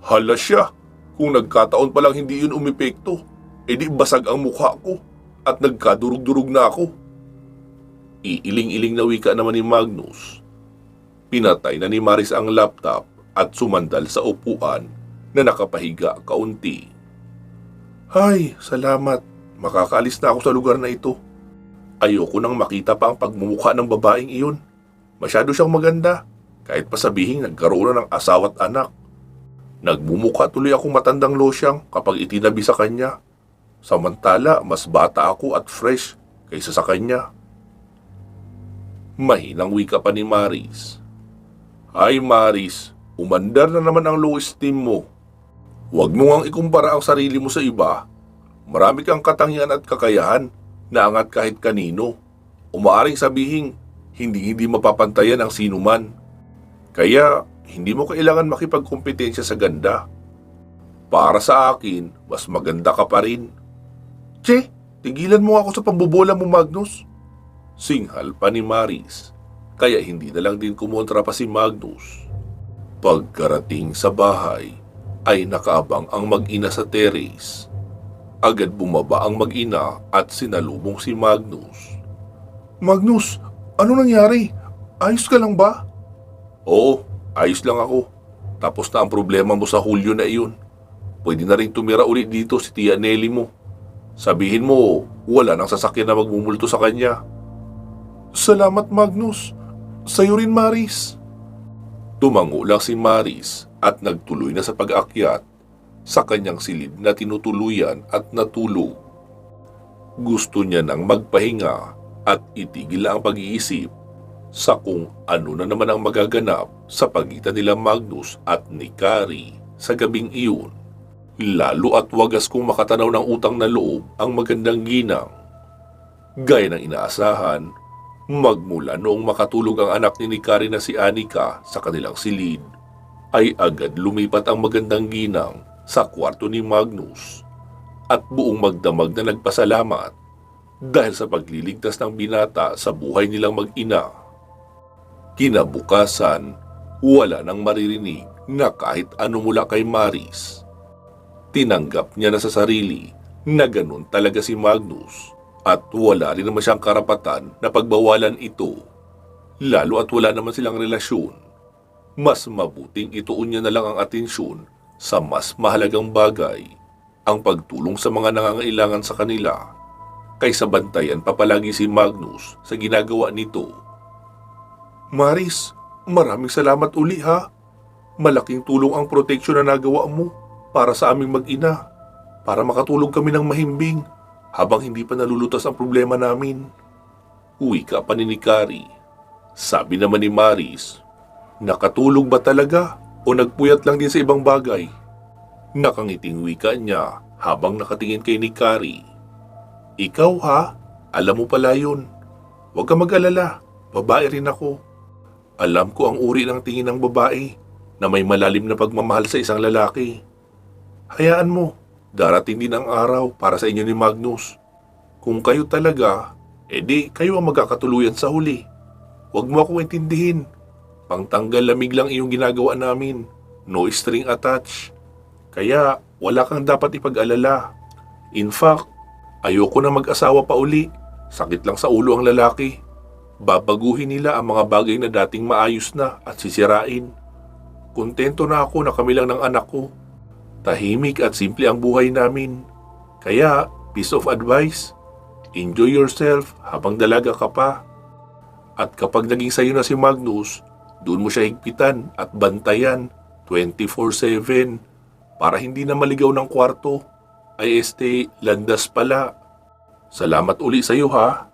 Hala siya, kung nagkataon palang hindi yun umepekto, edi basag ang mukha ko at nagkadurog-durog na ako. Iiling-iling na wika naman ni Magnus. Pinatay na ni Maris ang laptop at sumandal sa upuan na nakapahiga kaunti. Hay, salamat. Makakaalis na ako sa lugar na ito. Ayoko nang makita pa ang pagmumukha ng babaeng iyon. Masyado siyang maganda, kahit pa sabihing nagkaroon na ng asawa't anak. Nagmumukha tuloy akong matandang losyang kapag itinabi sa kanya. Samantala, mas bata ako at fresh kaysa sa kanya. Mahinang wika pa ni Maris. Ay Maris, umandar na naman ang low esteem mo. Huwag mo ngang ikumpara ang sarili mo sa iba. Marami kang katangian at kakayahan na angat kahit kanino. Umaaring sabihin, hindi mapapantayan ang sinuman. Kaya, hindi mo kailangan makipagkompetensya sa ganda. Para sa akin, mas maganda ka pa rin. Che, tigilan mo ako sa pambobola mo, Magnus. Singhal pa ni Maris, kaya hindi na lang din kumontra pa si Magnus. Pagkarating sa bahay, ay nakaabang ang mag-ina sa terrace. Agad bumaba ang mag-ina at sinalubong si Magnus. Magnus, ano nangyari? Ayos ka lang ba? Oo, ayos lang ako. Tapos na ang problema mo sa Julio na iyon. Pwede na rin tumira ulit dito si Tia Nelly mo. Sabihin mo, wala nang sasakyan na magmumulto sa kanya. Salamat Magnus. Sa'yo rin Maris. Tumango lang si Maris at nagtuloy na sa pag-akyat sa kanyang silid na tinutuluyan at natulog. Gusto niya nang magpahinga at itigil ang pag-iisip sa kung ano na naman ang magaganap sa pagitan nila Magnus at ni Carrie sa gabing iyon. Lalo at wagas kung makatanaw ng utang na loob ang magandang ginang. Gaya ng inaasahan, magmula noong makatulog ang anak ni Carrie na si Anika sa kanilang silid, ay agad lumipat ang magandang ginang sa kwarto ni Magnus at buong magdamag na nagpasalamat dahil sa pagliligtas ng binata sa buhay nilang mag-ina. Kinabukasan, wala nang maririnig na kahit ano mula kay Maris. Tinanggap niya na sa sarili na ganun talaga si Magnus at wala rin naman siyang karapatan na pagbawalan ito. Lalo at wala naman silang relasyon. Mas mabuting ituon niya na lang ang atensyon sa mas mahalagang bagay, ang pagtulong sa mga nangangailangan sa kanila, kaysa bantayan pa palagi si Magnus sa ginagawa nito. Maris, maraming salamat uli ha. Malaking tulong ang proteksyon na nagawa mo para sa aming mag-ina, para makatulog kami ng mahimbing habang hindi pa nalulutas ang problema namin. Wika pa ni Carrie. Sabi naman ni Maris, nakatulog ba talaga o nagpuyat lang din sa ibang bagay? Nakangiting wika niya habang nakatingin kay ni Carrie. Ikaw ha? Alam mo pala yun. Huwag ka mag-alala, babae rin ako. Alam ko ang uri ng tingin ng babae na may malalim na pagmamahal sa isang lalaki. Hayaan mo, darating din ang araw para sa inyo ni Magnus. Kung kayo talaga, edi kayo ang magkakatuluyan sa huli. Huwag mo akong intindihin. Pangtanggal lamig lang iyong ginagawa namin. No string attached. Kaya wala kang dapat ipag-alala. In fact, ayoko na mag-asawa pa uli. Sakit lang sa ulo ang lalaki. Babaguhin nila ang mga bagay na dating maayos na at sisirain. Kontento na ako na kami lang ng anak ko. Tahimik at simple ang buhay namin. Kaya, piece of advice, enjoy yourself habang dalaga ka pa. At kapag naging sayo na si Magnus, doon mo siya higpitan at bantayan 24/7 para hindi na maligaw ng kwarto. Ay landas pala. Salamat uli sa iyo ha.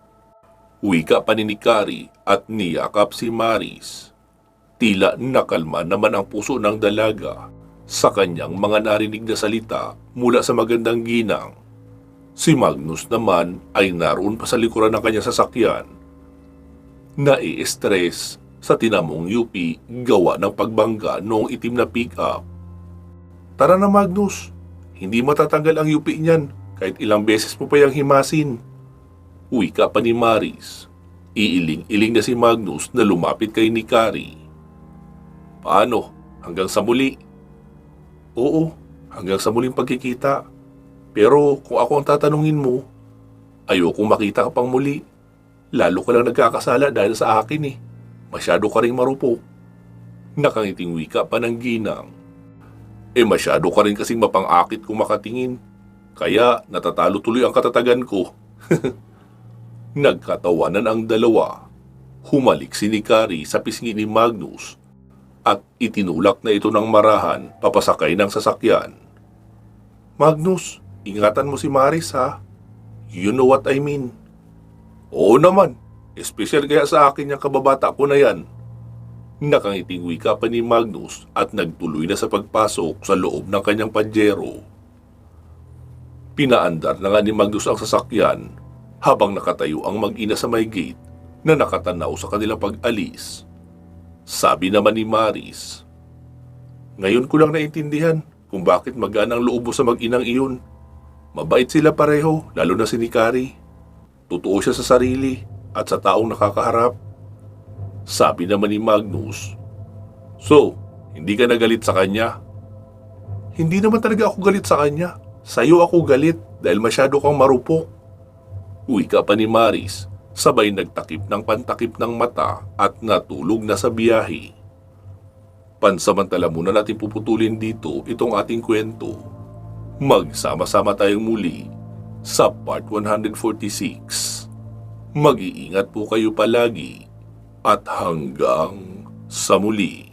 Wika pa ni Kari at niyakap si Maris. Tila nakalma naman ang puso ng dalaga sa kanyang mga narinig na salita mula sa magandang ginang. Si Magnus naman ay naroon pa sa likuran ng kanyang sasakyan. Nai-stress sa tinamong UP gawa ng pagbangga noong itim na pick-up. Tara na Magnus, hindi matatanggal ang UP niyan kahit ilang beses mo pa yang himasin. Wika pa ni Maris. Iiling-iling na si Magnus na lumapit kay Kari. Paano? Hanggang sa muli? Oo, hanggang sa muling pagkikita. Pero kung ako ang tatanungin mo, ayokong makita ka pang muli. Lalo ka lang nagkakasala dahil sa akin eh. Masyado ka ring marupok. Nakangiting wika pa ng ginang. Masyado ka rin kasing mapang-akit kung makatingin. Kaya natatalo tuloy ang katatagan ko. Nagkatawanan ang dalawa. Humalik si Kari sa pisngi ni Magnus at itinulak na ito ng marahan papasakay ng sasakyan. Magnus, ingatan mo si Maris ha. You know what I mean. Oo naman, espesyal kaya sa akin yung kababata ko na yan. Nakangiting wika pa ni Magnus at nagtuloy na sa pagpasok sa loob ng kanyang pajero. Pinaandar na nga ni Magnus ang sasakyan habang nakatayo ang mag-ina sa may gate na nakatanaw sa kanilang pag-alis. Sabi naman ni Maris, ngayon ko lang naintindihan kung bakit magaan ang loob mo sa mag-inang iyon. Mabait sila pareho, lalo na si Kari. Totoo siya sa sarili at sa taong nakakaharap. Sabi naman ni Magnus, so, hindi ka nagalit sa kanya? Hindi naman talaga ako galit sa kanya. Sa'yo ako galit dahil masyado kang marupok. Wika pa ni Maris, sabay nagtakip ng pantakip ng mata at natulog na sa biyahe. Pansamantala muna natin puputulin dito itong ating kwento. Magsama-sama tayong muli sa part 146. Mag-iingat po kayo palagi at hanggang sa muli.